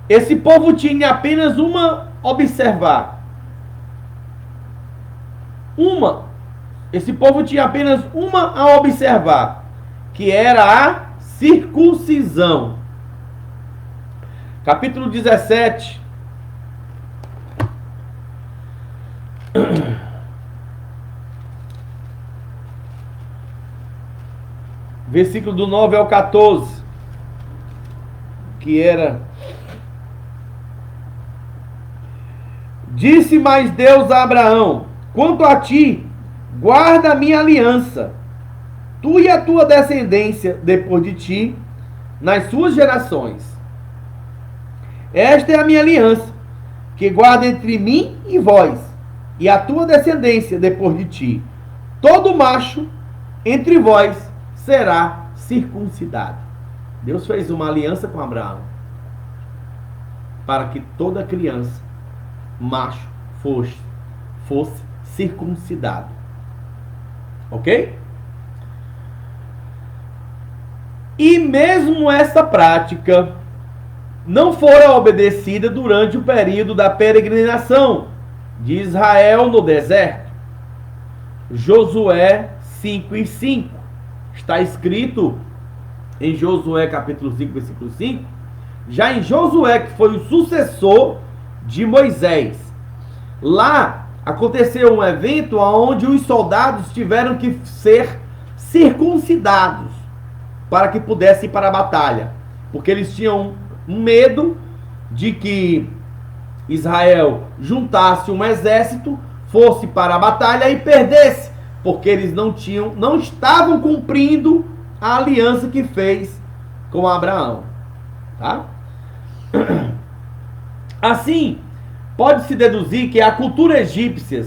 esse povo tinha apenas uma a observar. Esse povo tinha apenas uma a observar, que era a circuncisão. Capítulo 17. Versículo do 9 ao 14. Que era: Disse mais Deus a Abraão: quanto a ti, guarda a minha aliança, tu e a tua descendência depois de ti, nas suas gerações. Esta é a minha aliança, que guarda entre mim e vós, e a tua descendência depois de ti. Todo macho entre vós será circuncidado. Deus fez uma aliança com Abraão, para que toda criança, macho, fosse circuncidado. Ok? E mesmo essa prática não fora obedecida durante o período da peregrinação de Israel no deserto. Josué 5:5. Está escrito em Josué capítulo 5, versículo 5. Já em Josué, que foi o sucessor de Moisés. Lá aconteceu um evento onde os soldados tiveram que ser circuncidados para que pudessem ir para a batalha. Porque eles tinham um medo de que Israel juntasse um exército, fosse para a batalha e perdesse, porque eles não estavam cumprindo a aliança que fez com Abraão, tá? Assim, pode-se deduzir que a cultura egípcia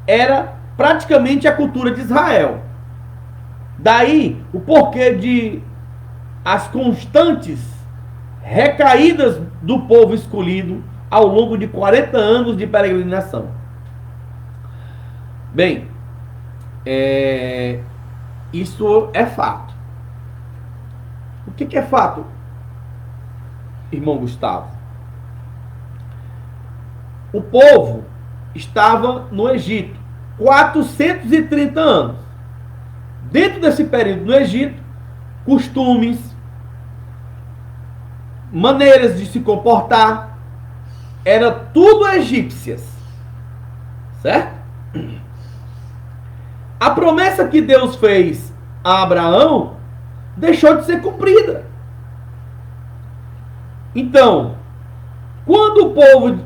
era praticamente a cultura de Israel. Daí o porquê de as constantes recaídas do povo escolhido ao longo de 40 anos de peregrinação. Bem, isso é fato. O que é fato, irmão Gustavo? O povo estava no Egito 430 anos. Dentro desse período no Egito, costumes, maneiras de se comportar, era tudo egípcias. Certo? A promessa que Deus fez a Abraão deixou de ser cumprida. Então, quando o povo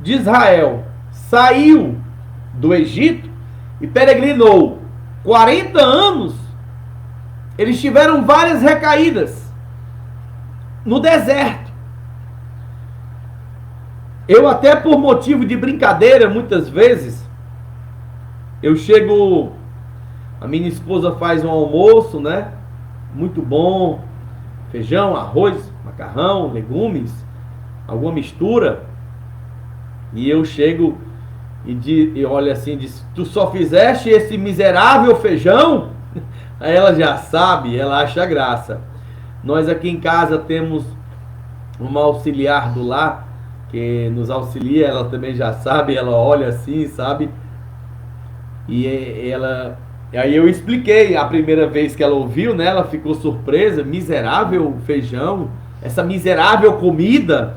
de Israel saiu do Egito e peregrinou 40 anos, eles tiveram várias recaídas no deserto. Eu até, por motivo de brincadeira, muitas vezes, eu chego, a minha esposa faz um almoço, né? Muito bom, feijão, arroz, macarrão, legumes, alguma mistura, e eu chego e olha assim, diz: tu só fizeste esse miserável feijão? Aí ela já sabe, ela acha graça. Nós aqui em casa temos uma auxiliar do lar que nos auxilia, ela também já sabe, ela olha assim, sabe? E aí eu expliquei a primeira vez que ela ouviu, né? Ela ficou surpresa: miserável feijão, essa miserável comida.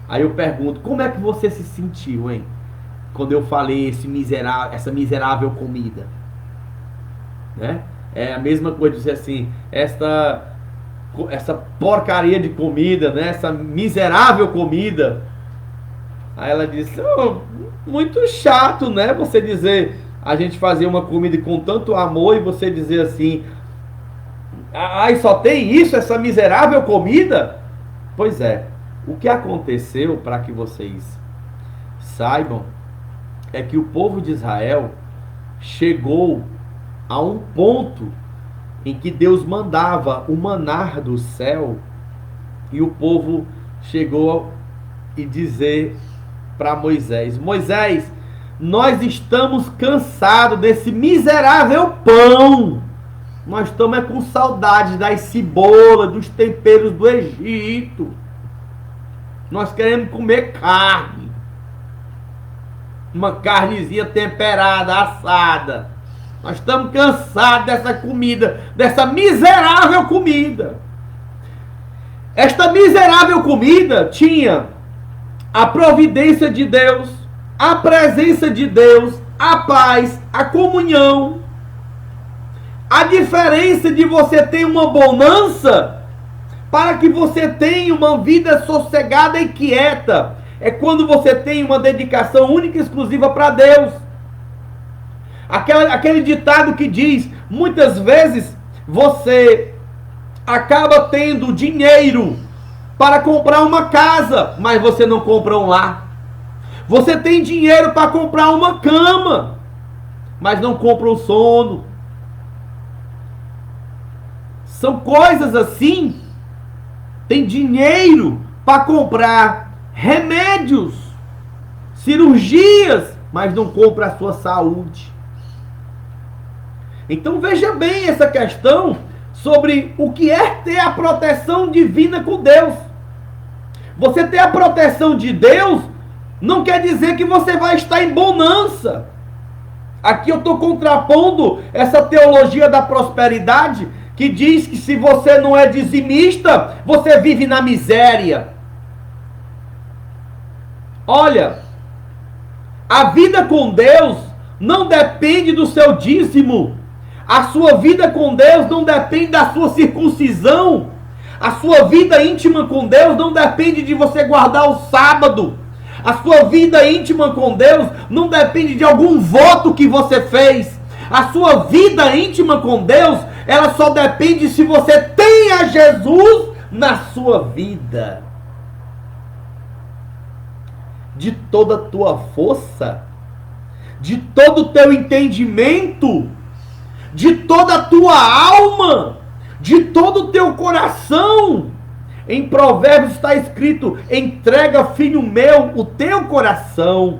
Aí eu pergunto: como é que você se sentiu, hein? Quando eu falei essa miserável comida, né? É a mesma coisa de dizer assim: essa porcaria de comida, né? Essa miserável comida. Aí ela disse: oh, muito chato, né? Você dizer a gente fazer uma comida com tanto amor e você dizer assim, ai, só tem isso, essa miserável comida? Pois é, o que aconteceu, para que vocês saibam, é que o povo de Israel chegou a um ponto em que Deus mandava o manar do céu e o povo chegou e dizer para Moisés: Moisés, nós estamos cansados desse miserável pão. Nós estamos com saudade das cebolas, dos temperos do Egito. Nós queremos comer carne. Uma carnezinha temperada, assada. Nós estamos cansados dessa comida, dessa miserável comida. Esta miserável comida tinha a providência de Deus, a presença de Deus, a paz, a comunhão. A diferença de você ter uma bonança para que você tenha uma vida sossegada e quieta é quando você tem uma dedicação única e exclusiva para Deus. Aquele ditado que diz, muitas vezes você acaba tendo dinheiro para comprar uma casa, mas você não compra um lar. Você tem dinheiro para comprar uma cama, mas não compra o sono. São coisas assim. Tem dinheiro para comprar remédios, cirurgias, mas não compra a sua saúde. Então veja bem essa questão sobre o que é ter a proteção divina com Deus. Você ter a proteção de Deus não quer dizer que você vai estar em bonança. Aqui eu estou contrapondo essa teologia da prosperidade que diz que se você não é dizimista, você vive na miséria. Olha, a vida com Deus não depende do seu dízimo. A sua vida com Deus não depende da sua circuncisão. A sua vida íntima com Deus não depende de você guardar o sábado. A sua vida íntima com Deus não depende de algum voto que você fez. A sua vida íntima com Deus, ela só depende se você tem a Jesus na sua vida. De toda a tua força, de todo o teu entendimento, de toda a tua alma, de todo o teu coração. Em Provérbios está escrito: entrega, filho meu, o teu coração.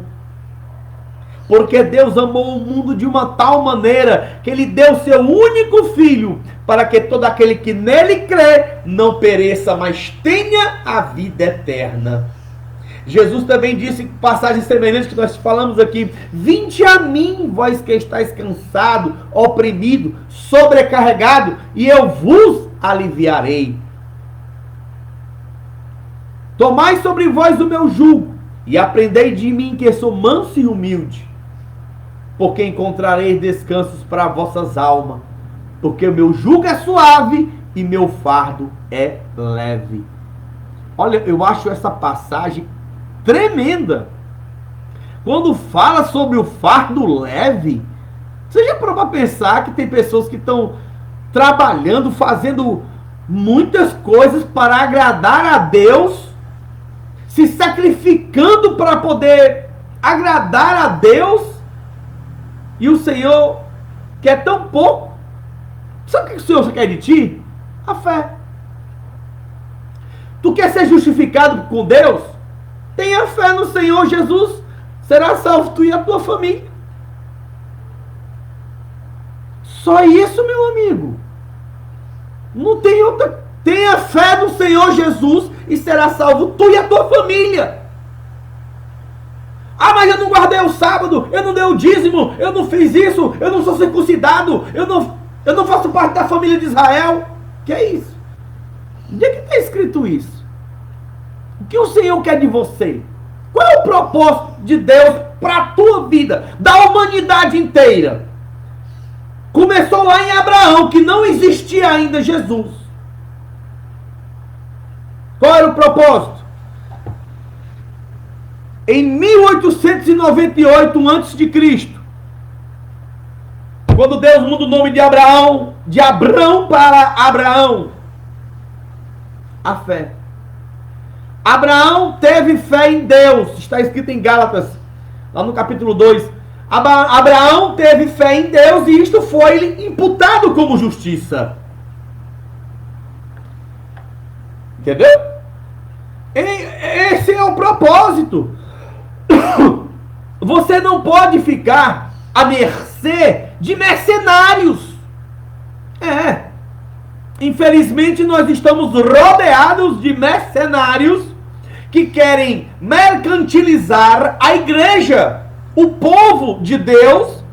Porque Deus amou o mundo de uma tal maneira que Ele deu seu único filho, para que todo aquele que nele crê não pereça, mas tenha a vida eterna. Jesus também disse, passagens semelhantes que nós falamos aqui: vinde a mim, vós que estáis cansado, oprimido, sobrecarregado, e eu vos aliviarei. Tomai sobre vós o meu jugo, e aprendei de mim, que sou manso e humilde, porque encontrareis descansos para vossas almas, porque o meu jugo é suave e meu fardo é leve. Olha, eu acho essa passagem tremenda. Quando fala sobre o fardo leve, você já parou para pensar que tem pessoas que estão trabalhando, fazendo muitas coisas para agradar a Deus, se sacrificando para poder agradar a Deus, e o Senhor quer tão pouco? Sabe o que o Senhor quer de ti? A fé. Tu quer ser justificado com Deus? Tenha fé no Senhor Jesus, será salvo tu e a tua família. Só isso, meu amigo. Não tem outra. Tenha fé no Senhor Jesus e será salvo tu e a tua família. Ah, mas eu não guardei o sábado, eu não dei o dízimo, eu não fiz isso, eu não sou circuncidado, eu não faço parte da família de Israel. Que é isso? Onde é que está escrito isso? O que o Senhor quer de você? Qual é o propósito de Deus para a tua vida, da humanidade inteira? Começou lá em Abraão, que não existia ainda Jesus. Qual era o propósito? Em 1898 a.C., Quando Deus muda o nome de Abraão, de Abrão para Abraão, a fé. Abraão teve fé em Deus, está escrito em Gálatas, lá no capítulo 2. Abraão teve fé em Deus e isto foi imputado como justiça. Entendeu? Esse é o propósito. Você não pode ficar à mercê de mercenários. Infelizmente nós estamos rodeados de mercenários que querem mercantilizar a igreja, o povo de Deus,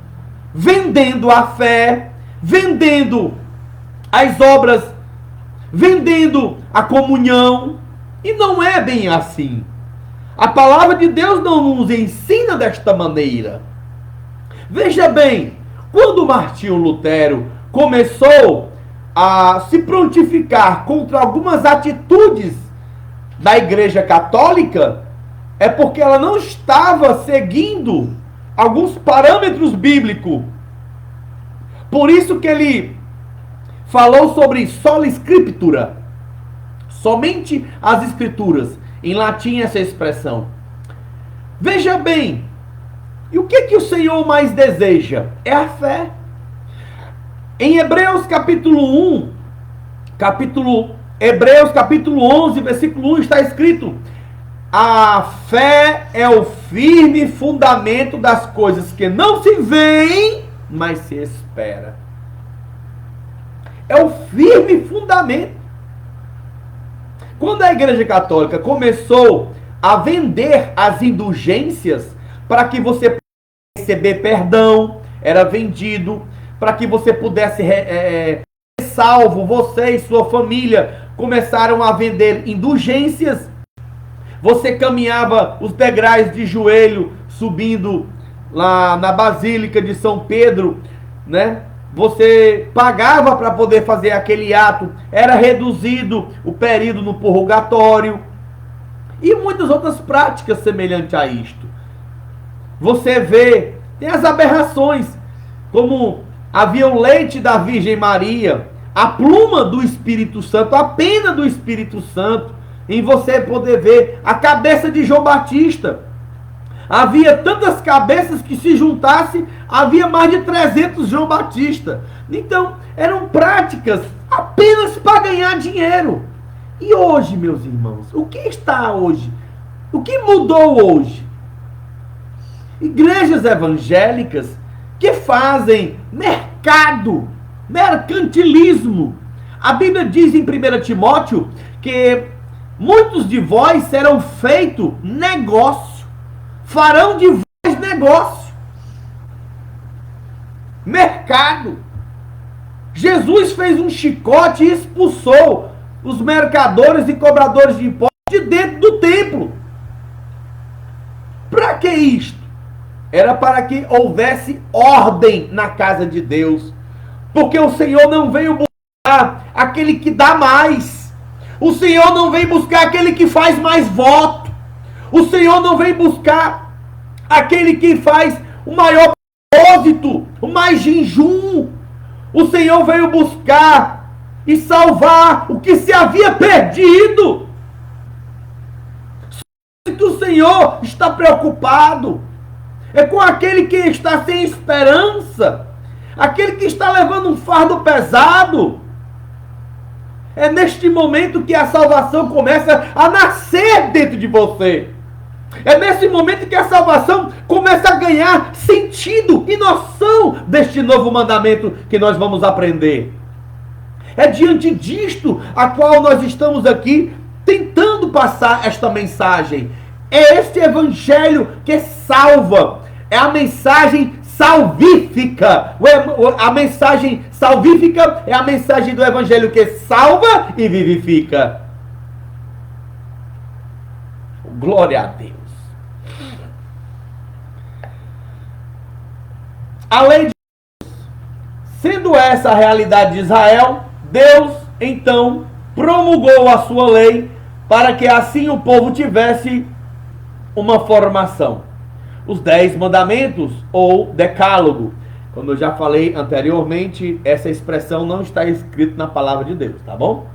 vendendo a fé, vendendo as obras, vendendo a comunhão. E não é bem assim. A palavra de Deus não nos ensina desta maneira. Veja bem, quando Martinho Lutero começou a se prontificar contra algumas atitudes da Igreja Católica, é porque ela não estava seguindo alguns parâmetros bíblicos. Por isso que ele falou sobre sola scriptura, somente as escrituras. Em latim essa expressão. Veja bem, e o que o Senhor mais deseja? É a fé. Em Hebreus capítulo 11, versículo 1 está escrito: a fé é o firme fundamento das coisas que não se veem, mas se espera. É o firme fundamento. Quando a Igreja Católica começou a vender as indulgências para que você pudesse receber perdão, era vendido para que você pudesse ser salvo, você e sua família começaram a vender indulgências. Você caminhava os degraus de joelho, subindo lá na Basílica de São Pedro, né? Você pagava para poder fazer aquele ato, era reduzido o período no purgatório e muitas outras práticas semelhantes a isto. Você vê, tem as aberrações, como havia o leite da Virgem Maria, a pluma do Espírito Santo, a pena do Espírito Santo, em você poder ver a cabeça de João Batista. Havia tantas cabeças que se juntasse, havia mais de 300 João Batista. Então, eram práticas apenas para ganhar dinheiro. E hoje, meus irmãos, o que está hoje? O que mudou hoje? Igrejas evangélicas que fazem mercado, mercantilismo. A Bíblia diz em 1 Timóteo que muitos de vós serão feitos negócio. Farão de vós negócio. Mercado. Jesus fez um chicote e expulsou os mercadores e cobradores de impostos de dentro do templo. Para que isto? Era para que houvesse ordem na casa de Deus. Porque o Senhor não veio buscar aquele que dá mais. O Senhor não vem buscar aquele que faz mais voto. O Senhor não vem buscar aquele que faz o maior propósito, o mais jejum. O Senhor veio buscar e salvar o que se havia perdido. O Senhor está preocupado é com aquele que está sem esperança, aquele que está levando um fardo pesado. É neste momento que a salvação começa a nascer dentro de você. É nesse momento que a salvação começa a ganhar sentido e noção deste novo mandamento que nós vamos aprender. É diante disto a qual nós estamos aqui tentando passar esta mensagem. É este evangelho que salva. É a mensagem salvífica. A mensagem salvífica é a mensagem do evangelho que salva e vivifica. Glória a Deus. A lei de Deus, sendo essa a realidade de Israel, Deus então promulgou a sua lei para que assim o povo tivesse uma formação. Os 10 mandamentos ou decálogo, Como eu já falei anteriormente, essa expressão não está escrita na palavra de Deus, tá bom?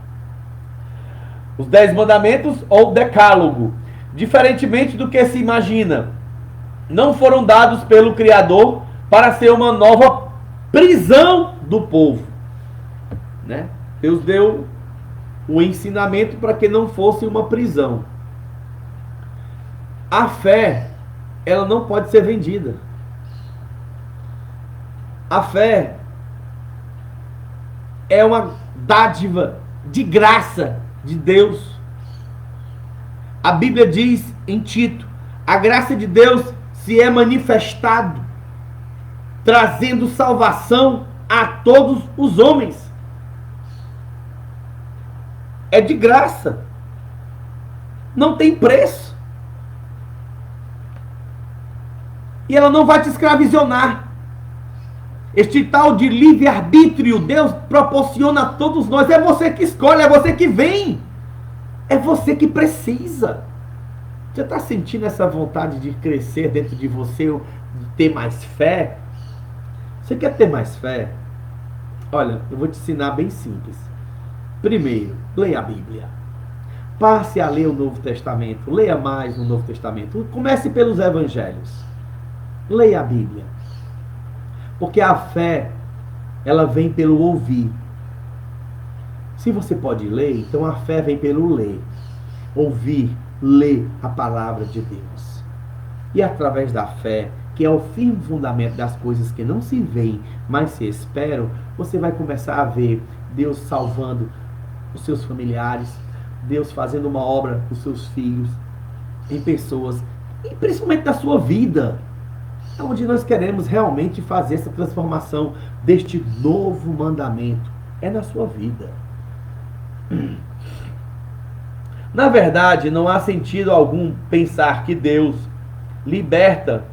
Os 10 mandamentos ou decálogo, diferentemente do que se imagina, não foram dados pelo Criador para ser uma nova prisão do povo, né? Deus deu o ensinamento para que não fosse uma prisão. A fé, ela não pode ser vendida. A fé é uma dádiva de graça de Deus. A Bíblia diz em Tito: a graça de Deus se é manifestado, trazendo salvação a todos os homens. É de graça. Não tem preço. E ela não vai te escravizionar. Este tal de livre-arbítrio, Deus proporciona a todos nós. É você que escolhe, é você que vem. É você que precisa. Você está sentindo essa vontade de crescer dentro de você, de ter mais fé? Você quer ter mais fé? Olha, eu vou te ensinar bem simples. Primeiro, leia a Bíblia. Passe a ler o Novo Testamento. Leia mais no Novo Testamento. Comece pelos Evangelhos. Leia a Bíblia. Porque a fé, ela vem pelo ouvir. Se você pode ler, então a fé vem pelo ler. Ouvir, ler a palavra de Deus. E através da fé, que é o firme fundamento das coisas que não se veem, mas se esperam, você vai começar a ver Deus salvando os seus familiares, Deus fazendo uma obra com os seus filhos, em pessoas, e principalmente na sua vida. É onde nós queremos realmente fazer essa transformação deste novo mandamento. É na sua vida. Na verdade, não há sentido algum pensar que Deus liberta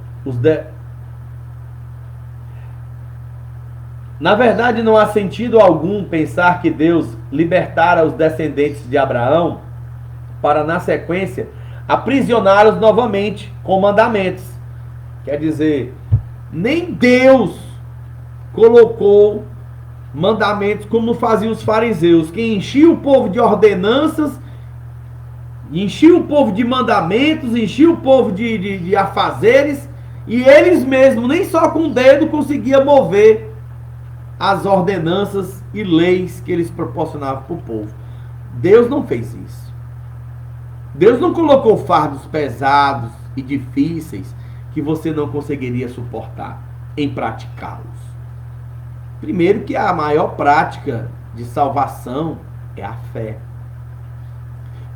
Na verdade, não há sentido algum pensar que Deus libertara os descendentes de Abraão para, na sequência, aprisioná-los novamente com mandamentos. Quer dizer, nem Deus colocou mandamentos como faziam os fariseus, que enchiam o povo de ordenanças, enchiam o povo de mandamentos, enchiam o povo de afazeres, e eles mesmos, nem só com o dedo, conseguiam mover as ordenanças e leis que eles proporcionavam para o povo. Deus não fez isso. Deus não colocou fardos pesados e difíceis que você não conseguiria suportar em praticá-los. Primeiro que a maior prática de salvação é a fé.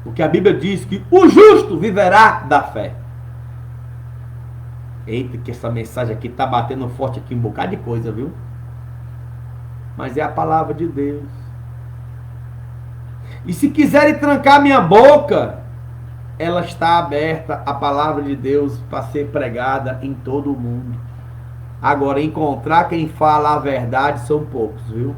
Porque a Bíblia diz que o justo viverá da fé. Eita, que essa mensagem aqui está batendo forte aqui um bocado de coisa, viu? Mas é a palavra de Deus. E se quiserem trancar minha boca, ela está aberta, a palavra de Deus, para ser pregada em todo o mundo. Agora, encontrar quem fala a verdade são poucos, viu?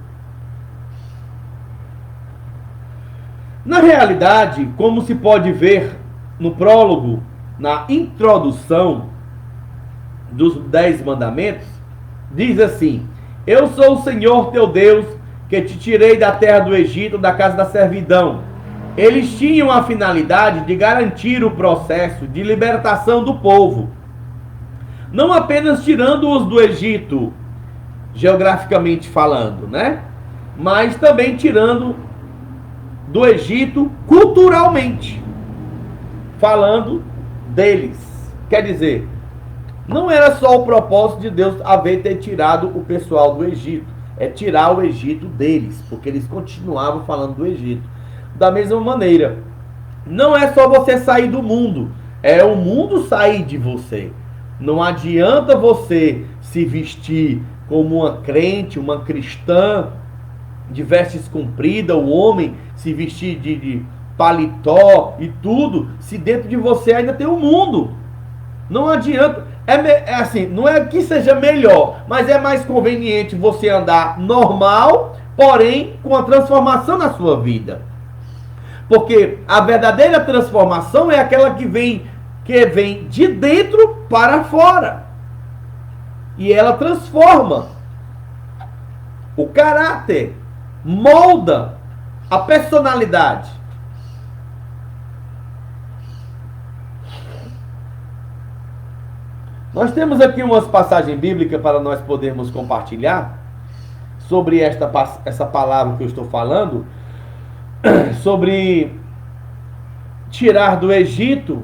Na realidade, como se pode ver no prólogo, na introdução dos 10 mandamentos, diz assim: eu sou o Senhor teu Deus, que te tirei da terra do Egito, da casa da servidão. Eles tinham a finalidade de garantir o processo de libertação do povo. Não apenas tirando-os do Egito, geograficamente falando, né? Mas também tirando do Egito culturalmente, falando deles. Quer dizer, não era só o propósito de Deus haver ter tirado o pessoal do Egito. É tirar o Egito deles, porque eles continuavam falando do Egito. Da mesma maneira, não é só você sair do mundo, é o mundo sair de você. Não adianta você se vestir como uma crente, uma cristã, de vestes compridas, o homem se vestir de paletó e tudo, se dentro de você ainda tem o mundo. Não adianta. É assim, não é que seja melhor, mas é mais conveniente você andar normal, porém com a transformação na sua vida. Porque a verdadeira transformação é aquela que vem de dentro para fora. E ela transforma O caráter molda a personalidade. Nós temos aqui umas passagens bíblicas para nós podermos compartilhar sobre essa palavra que eu estou falando, sobre tirar do Egito,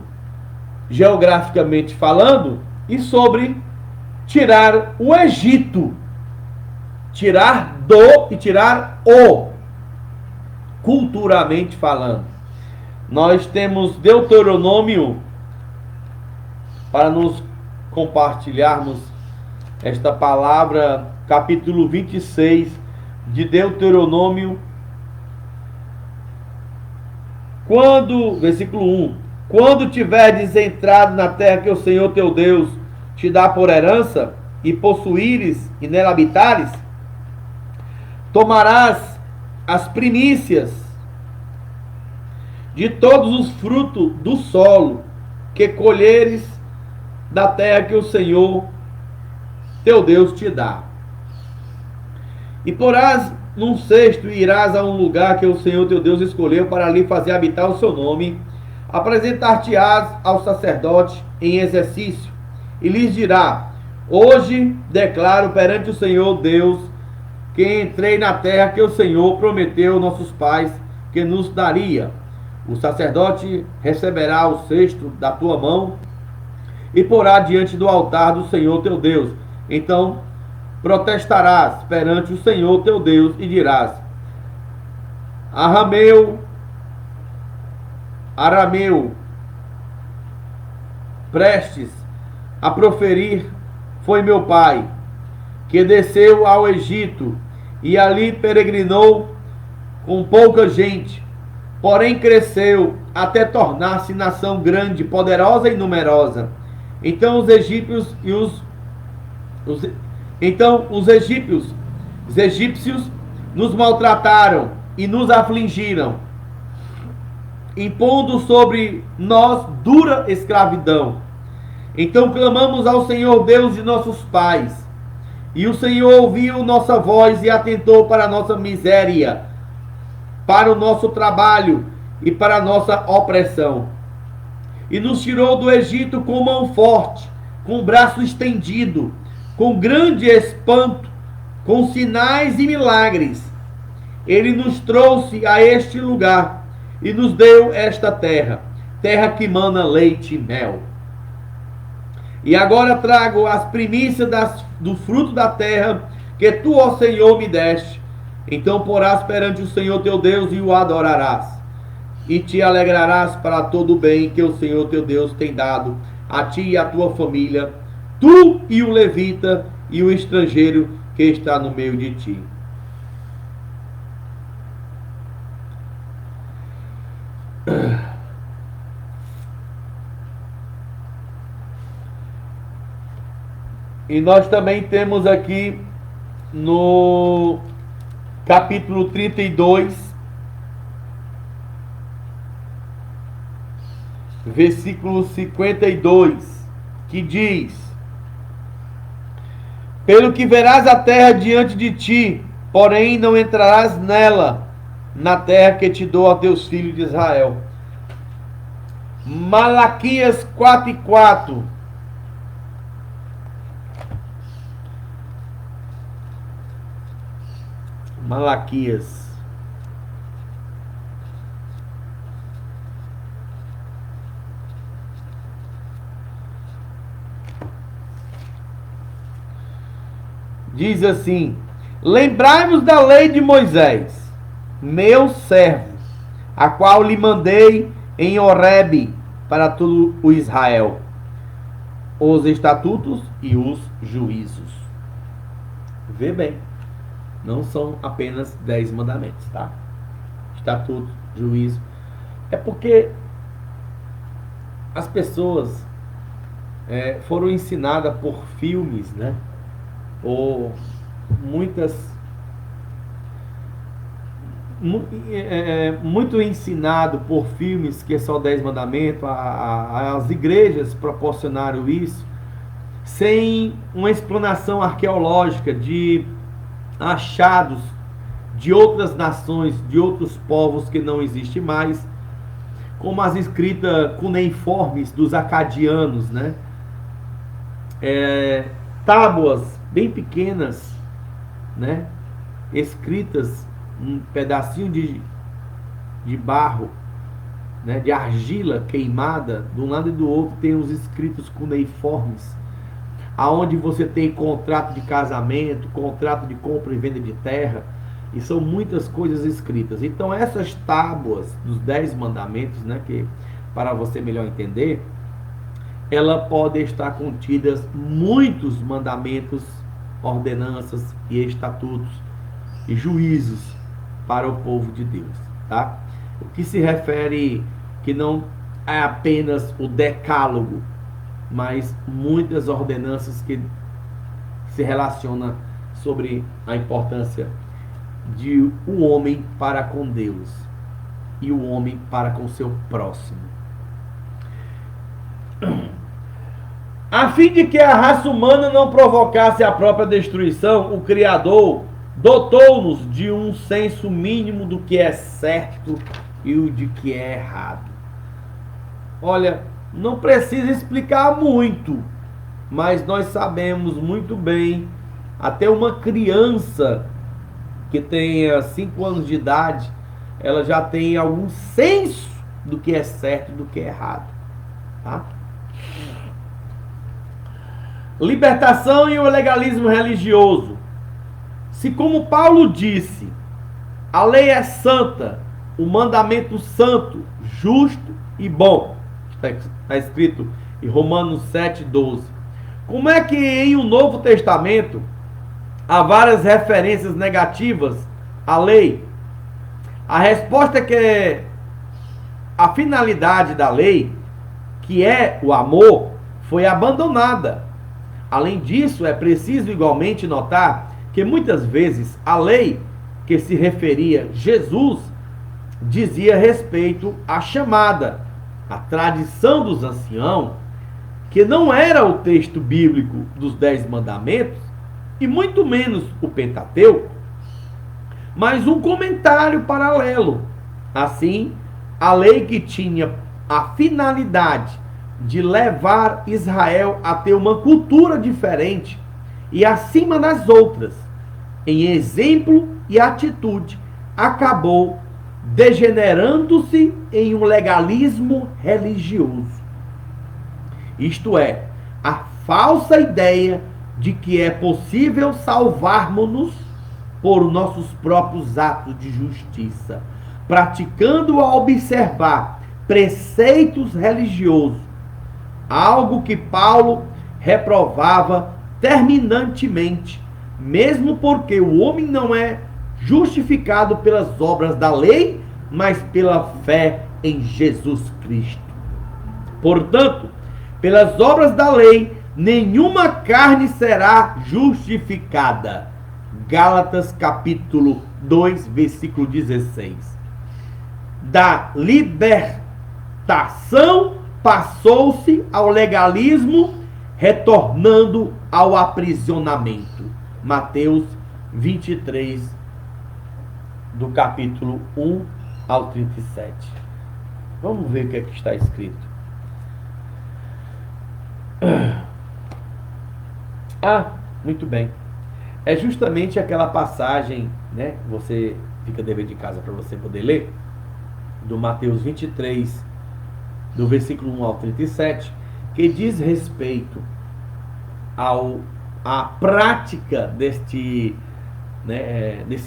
geograficamente falando, e sobre tirar o Egito. Tirar do e tirar o, culturalmente falando. Nós temos Deuteronômio, para nos compartilharmos esta palavra, capítulo 26 de Deuteronômio, versículo 1: quando tiverdes entrado na terra que o Senhor teu Deus te dá por herança, e possuíres e nela habitares, tomarás as primícias de todos os frutos do solo que colheres da terra que o Senhor teu Deus te dá. E porás num cesto e irás a um lugar que o Senhor teu Deus escolheu para ali fazer habitar o seu nome. Apresentar-te-ás ao sacerdote em exercício e lhes dirá: hoje declaro perante o Senhor Deus que entrei na terra que o Senhor prometeu aos nossos pais que nos daria. O sacerdote receberá o cesto da tua mão e porá diante do altar do Senhor teu Deus. Então protestarás perante o Senhor teu Deus e dirás: Arameu, prestes a proferir foi meu pai, que desceu ao Egito e ali peregrinou com pouca gente, porém cresceu até tornar-se nação grande, poderosa e numerosa. Então os egípcios nos maltrataram e nos afligiram, impondo sobre nós dura escravidão. Então clamamos ao Senhor Deus de nossos pais, e o Senhor ouviu nossa voz e atentou para a nossa miséria, para o nosso trabalho e para a nossa opressão. E nos tirou do Egito com mão forte, com braço estendido, com grande espanto, com sinais e milagres. Ele nos trouxe a este lugar e nos deu esta terra, terra que mana leite e mel. E agora trago as primícias do fruto da terra que tu, ó Senhor, me deste. Então porás perante o Senhor teu Deus e o adorarás, e te alegrarás para todo o bem que o Senhor teu Deus tem dado a ti e a tua família, tu e o levita e o estrangeiro que está no meio de ti. E nós também temos aqui no capítulo 32, versículo 52, que diz: pelo que verás a terra diante de ti, porém não entrarás nela, na terra que te dou a teus filhos de Israel. Malaquias 4:4. Malaquias. Diz assim: lembrai-vos da lei de Moisés, meu servo, a qual lhe mandei em Horebe para todo o Israel, os estatutos e os juízos. Vê bem, não são apenas 10 mandamentos, tá? Estatuto, juízo. É porque as pessoas foram ensinadas por filmes, né? Ou muito ensinado por filmes que são 10 mandamentos. As igrejas proporcionaram isso sem uma explanação arqueológica de achados de outras nações, de outros povos que não existem mais, como as escritas cuneiformes dos acadianos, né? Tábuas bem pequenas, né? Escritas um pedacinho de barro, né? De argila queimada, de um lado e do outro tem os escritos cuneiformes, aonde você tem contrato de casamento, contrato de compra e venda de terra, e são muitas coisas escritas. Então essas tábuas dos 10 mandamentos, né, que para você melhor entender, ela pode estar contidas muitos mandamentos, ordenanças e estatutos e juízos para o povo de Deus, tá? O que se refere que não é apenas o decálogo, mas muitas ordenanças que se relacionam sobre a importância de o homem para com Deus e o homem para com seu próximo. A fim de que a raça humana não provocasse a própria destruição, o Criador dotou-nos de um senso mínimo do que é certo e o de que é errado. Olha, não precisa explicar muito, mas nós sabemos muito bem, até uma criança que tenha 5 anos de idade, ela já tem algum senso do que é certo e do que é errado, tá? Libertação e o legalismo religioso. Se, como Paulo disse, a lei é santa, o mandamento santo, justo e bom, está escrito em Romanos 7,12. Como é que em o Novo Testamento há várias referências negativas à lei? A resposta é que a finalidade da lei, que é o amor, foi abandonada. Além disso, é preciso igualmente notar que muitas vezes a lei que se referia a Jesus dizia respeito à chamada, à tradição dos anciãos, que não era o texto bíblico dos 10 mandamentos, e muito menos o Pentateuco, mas um comentário paralelo. Assim, a lei que tinha a finalidade de levar Israel a ter uma cultura diferente e acima das outras, em exemplo e atitude, acabou degenerando-se em um legalismo religioso. Isto é, a falsa ideia de que é possível salvarmos-nos por nossos próprios atos de justiça, praticando a observar preceitos religiosos, algo que Paulo reprovava terminantemente, mesmo porque o homem não é justificado pelas obras da lei, mas pela fé em Jesus Cristo. Portanto, pelas obras da lei, nenhuma carne será justificada. Gálatas capítulo 2, versículo 16. Da libertação passou-se ao legalismo, retornando ao aprisionamento. Mateus 23, do capítulo 1 ao 37. Vamos ver o que é que está escrito. Muito bem. É justamente aquela passagem, né? Você fica dever de casa para você poder ler, do Mateus 23, do versículo 1 ao 37, que diz respeito à prática desse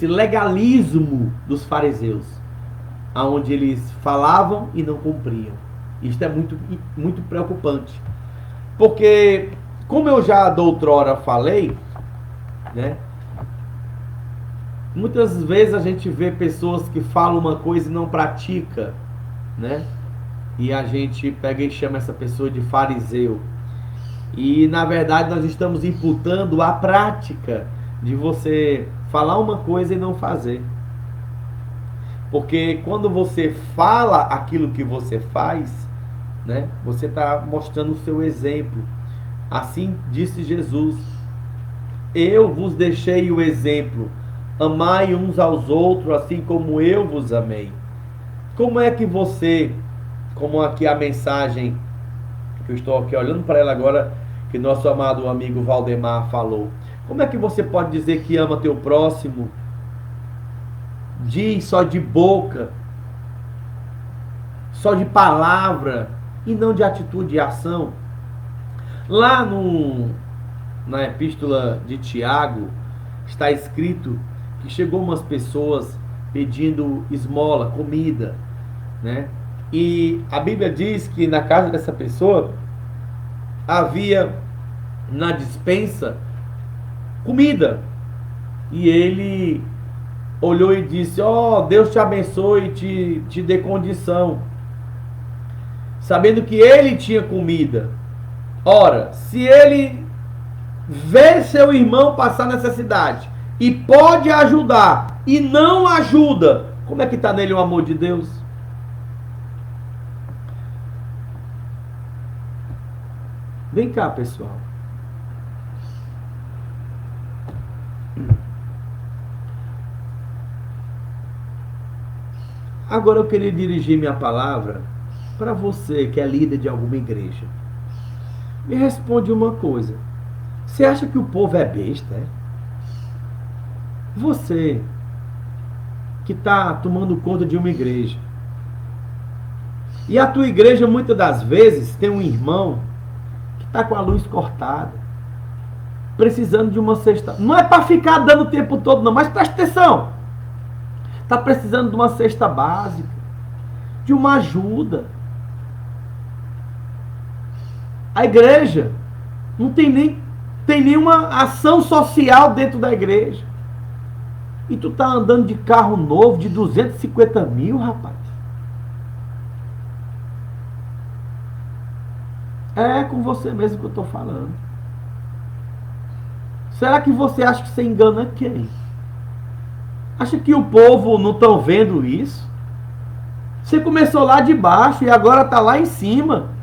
legalismo dos fariseus, aonde eles falavam e não cumpriam. Isto é muito, muito preocupante, porque, como eu já da outrora falei, né, muitas vezes a gente vê pessoas que falam uma coisa e não pratica, né? E a gente pega e chama essa pessoa de fariseu. E na verdade nós estamos imputando a prática de você falar uma coisa e não fazer. Porque quando você fala aquilo que você faz, né, você está mostrando o seu exemplo. Assim disse Jesus: eu vos deixei o exemplo, Amai uns aos outros, assim como eu vos amei. Como é que você, como aqui a mensagem, que eu estou aqui olhando para ela agora, que nosso amado amigo Valdemar falou, como é que você pode dizer que ama teu próximo? Diz só de boca, só de palavra, e não de atitude e ação. Lá na epístola de Tiago, está escrito que chegou umas pessoas pedindo esmola, comida, né? E a Bíblia diz que na casa dessa pessoa havia na despensa comida. E ele olhou e disse: ó, Deus te abençoe e te dê condição. Sabendo que ele tinha comida. Ora, se ele vê seu irmão passar necessidade e pode ajudar e não ajuda, como é que está nele o amor de Deus? Vem cá, pessoal. Agora eu queria dirigir minha palavra para você que é líder de alguma igreja. Me responde uma coisa. Você acha que o povo é besta, é? Você que está tomando conta de uma igreja. E a tua igreja muitas das vezes tem um irmão que está com a luz cortada, precisando de uma cesta. Não é para ficar dando o tempo todo não, mas presta atenção. Está precisando de uma cesta básica, de uma ajuda. A igreja não tem nenhuma ação social dentro da igreja. E tu tá andando de carro novo de 250 mil, rapaz. É com você mesmo que eu estou falando. Será que você acha que você engana quem? Acha que o povo não estão vendo isso? Você começou lá de baixo e agora está lá em cima.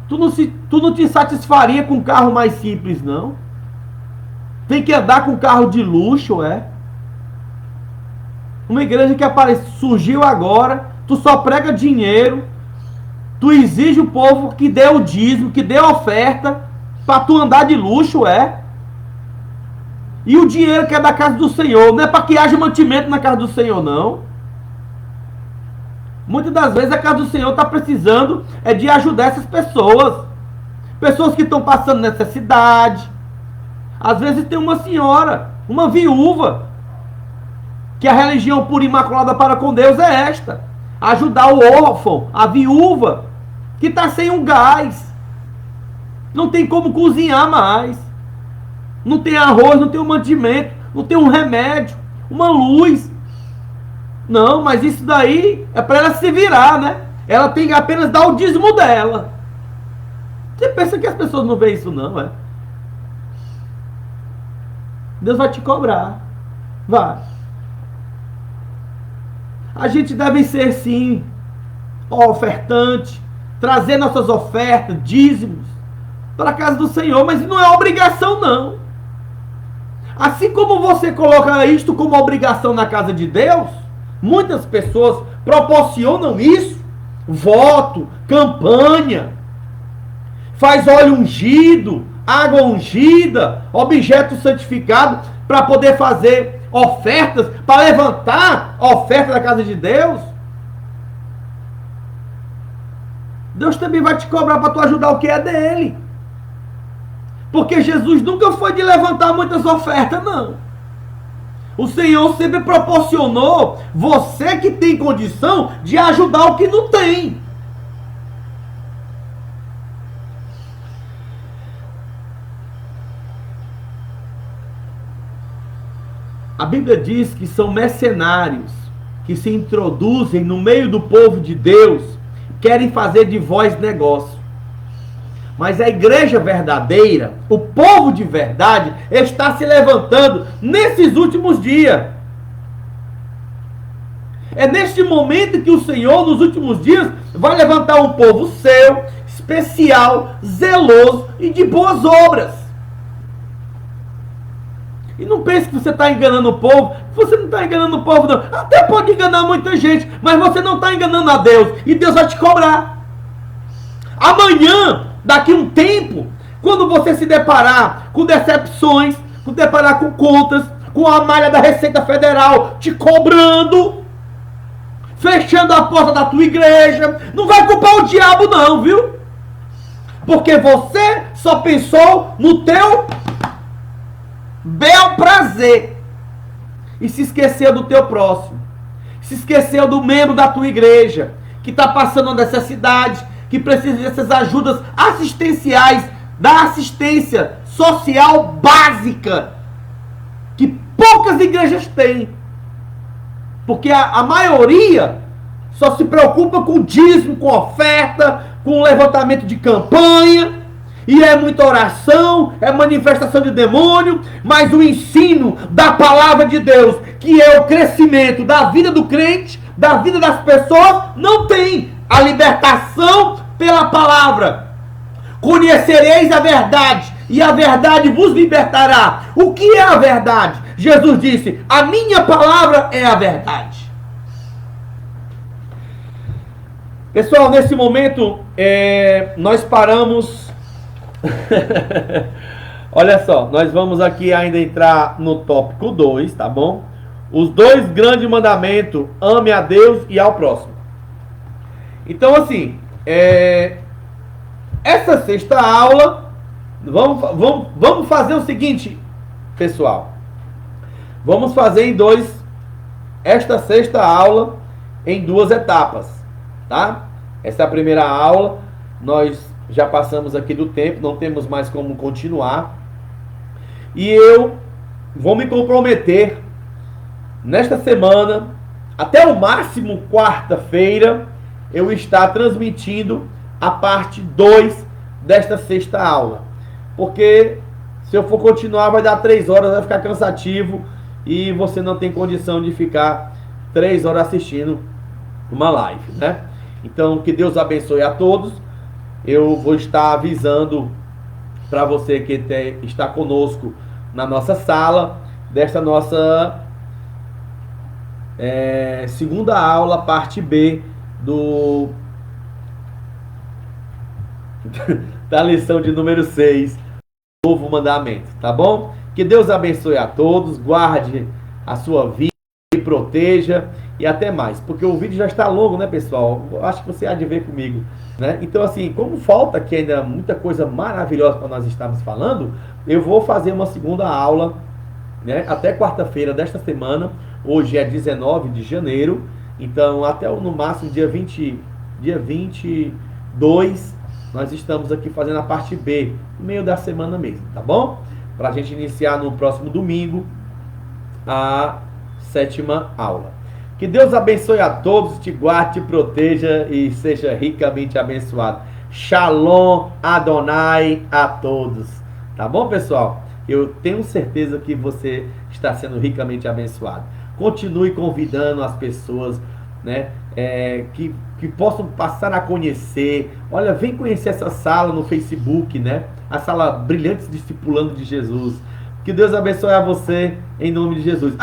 Tu não te satisfaria com um carro mais simples, não? Tem que andar com carro de luxo, é? Uma igreja que surgiu agora, tu só prega dinheiro, tu exige o povo que dê o dízimo, que dê a oferta, para tu andar de luxo, é? E o dinheiro que é da casa do Senhor, não é para que haja mantimento na casa do Senhor, não. Muitas das vezes a casa do Senhor está precisando de ajudar essas pessoas. Pessoas que estão passando necessidade. Às vezes tem uma senhora, uma viúva, que a religião pura e imaculada para com Deus é esta. Ajudar o órfão, a viúva, que está sem um gás. Não tem como cozinhar mais. Não tem arroz, não tem um mantimento, não tem um remédio, uma luz. Não, mas isso daí é para ela se virar, né? Ela tem que apenas dar o dízimo dela. Você pensa que as pessoas não veem isso não, é? Deus vai te cobrar. Vai. A gente deve ser sim ofertante, trazer nossas ofertas, dízimos para a casa do Senhor, mas não é obrigação não. Assim como você coloca isto como obrigação na casa de Deus, muitas pessoas proporcionam isso, voto, campanha, faz óleo ungido, água ungida, objeto santificado, para poder fazer ofertas, para levantar a oferta da casa de Deus. Deus também vai te cobrar para tu ajudar o que é dele. Porque Jesus nunca foi de levantar muitas ofertas, não. O Senhor sempre proporcionou você que tem condição de ajudar o que não tem. A Bíblia diz que são mercenários que se introduzem no meio do povo de Deus, querem fazer de vós negócio. Mas a igreja verdadeira, o povo de verdade, está se levantando nesses últimos dias. É neste momento que o Senhor, nos últimos dias, vai levantar um povo seu, especial, zeloso e de boas obras. E não pense que você está enganando o povo. Você não está enganando o povo, não. Até pode enganar muita gente, mas você não está enganando a Deus. E Deus vai te cobrar. Amanhã, daqui um tempo, quando você se deparar com decepções, com deparar com contas, com a malha da Receita Federal te cobrando, fechando a porta da tua igreja, não vai culpar o diabo não, viu? Porque você só pensou no teu bel prazer e se esqueceu do teu próximo, se esqueceu do membro da tua igreja que está passando uma necessidade, que precisa dessas ajudas assistenciais, da assistência social básica que poucas igrejas têm, porque a maioria só se preocupa com dízimo, com oferta, com levantamento de campanha, e é muita oração, é manifestação de demônio, mas o ensino da palavra de Deus, que é o crescimento da vida do crente, da vida das pessoas, não tem a libertação pela palavra. Conhecereis a verdade, e a verdade vos libertará. O que é a verdade? Jesus disse, a minha palavra é a verdade. Pessoal, nesse momento, nós paramos. Olha só, nós vamos aqui ainda entrar no tópico 2, tá bom? Os 2 grandes mandamentos, ame a Deus e ao próximo. Então, assim, essa sexta aula, vamos fazer o seguinte, pessoal. Vamos fazer esta sexta aula em 2 etapas, tá? Essa é a primeira aula, nós já passamos aqui do tempo, não temos mais como continuar. E eu vou me comprometer nesta semana, até o máximo quarta-feira, eu estar transmitindo a parte 2 desta sexta aula. Porque se eu for continuar vai dar 3 horas, vai ficar cansativo e você não tem condição de ficar 3 horas assistindo uma live, né? Então, que Deus abençoe a todos. Eu vou estar avisando para você que está conosco na nossa sala, desta nossa segunda aula, parte B da lição de número 6, novo mandamento, tá bom? Que Deus abençoe a todos, guarde a sua vida e proteja, e até mais, porque o vídeo já está longo, né, pessoal? Eu acho que você há de ver comigo, né? Então, assim, como falta aqui ainda muita coisa maravilhosa para nós estarmos falando, eu vou fazer uma segunda aula, né, até quarta-feira desta semana. Hoje é 19 de janeiro, então até no máximo dia 22, nós estamos aqui fazendo a parte B, no meio da semana mesmo, tá bom? Para a gente iniciar no próximo domingo a 7ª aula. Que Deus abençoe a todos, te guarde, te proteja e seja ricamente abençoado. Shalom Adonai a todos. Tá bom, pessoal? Eu tenho certeza que você está sendo ricamente abençoado. Continue convidando as pessoas, né, que possam passar a conhecer. Olha, vem conhecer essa sala no Facebook, né? A sala Brilhantes Discipulando de Jesus. Que Deus abençoe a você em nome de Jesus.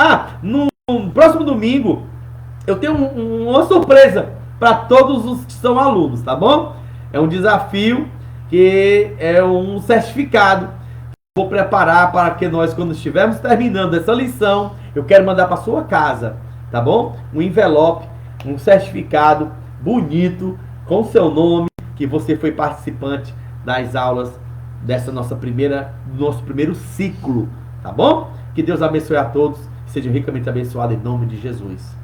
No próximo domingo eu tenho uma surpresa para todos os que são alunos, tá bom? É um desafio que é um certificado. Vou preparar para que nós, quando estivermos terminando essa lição, eu quero mandar para sua casa, tá bom? Um envelope, um certificado bonito, com seu nome, que você foi participante das aulas dessa nosso primeiro ciclo, tá bom? Que Deus abençoe a todos, sejam ricamente abençoados em nome de Jesus.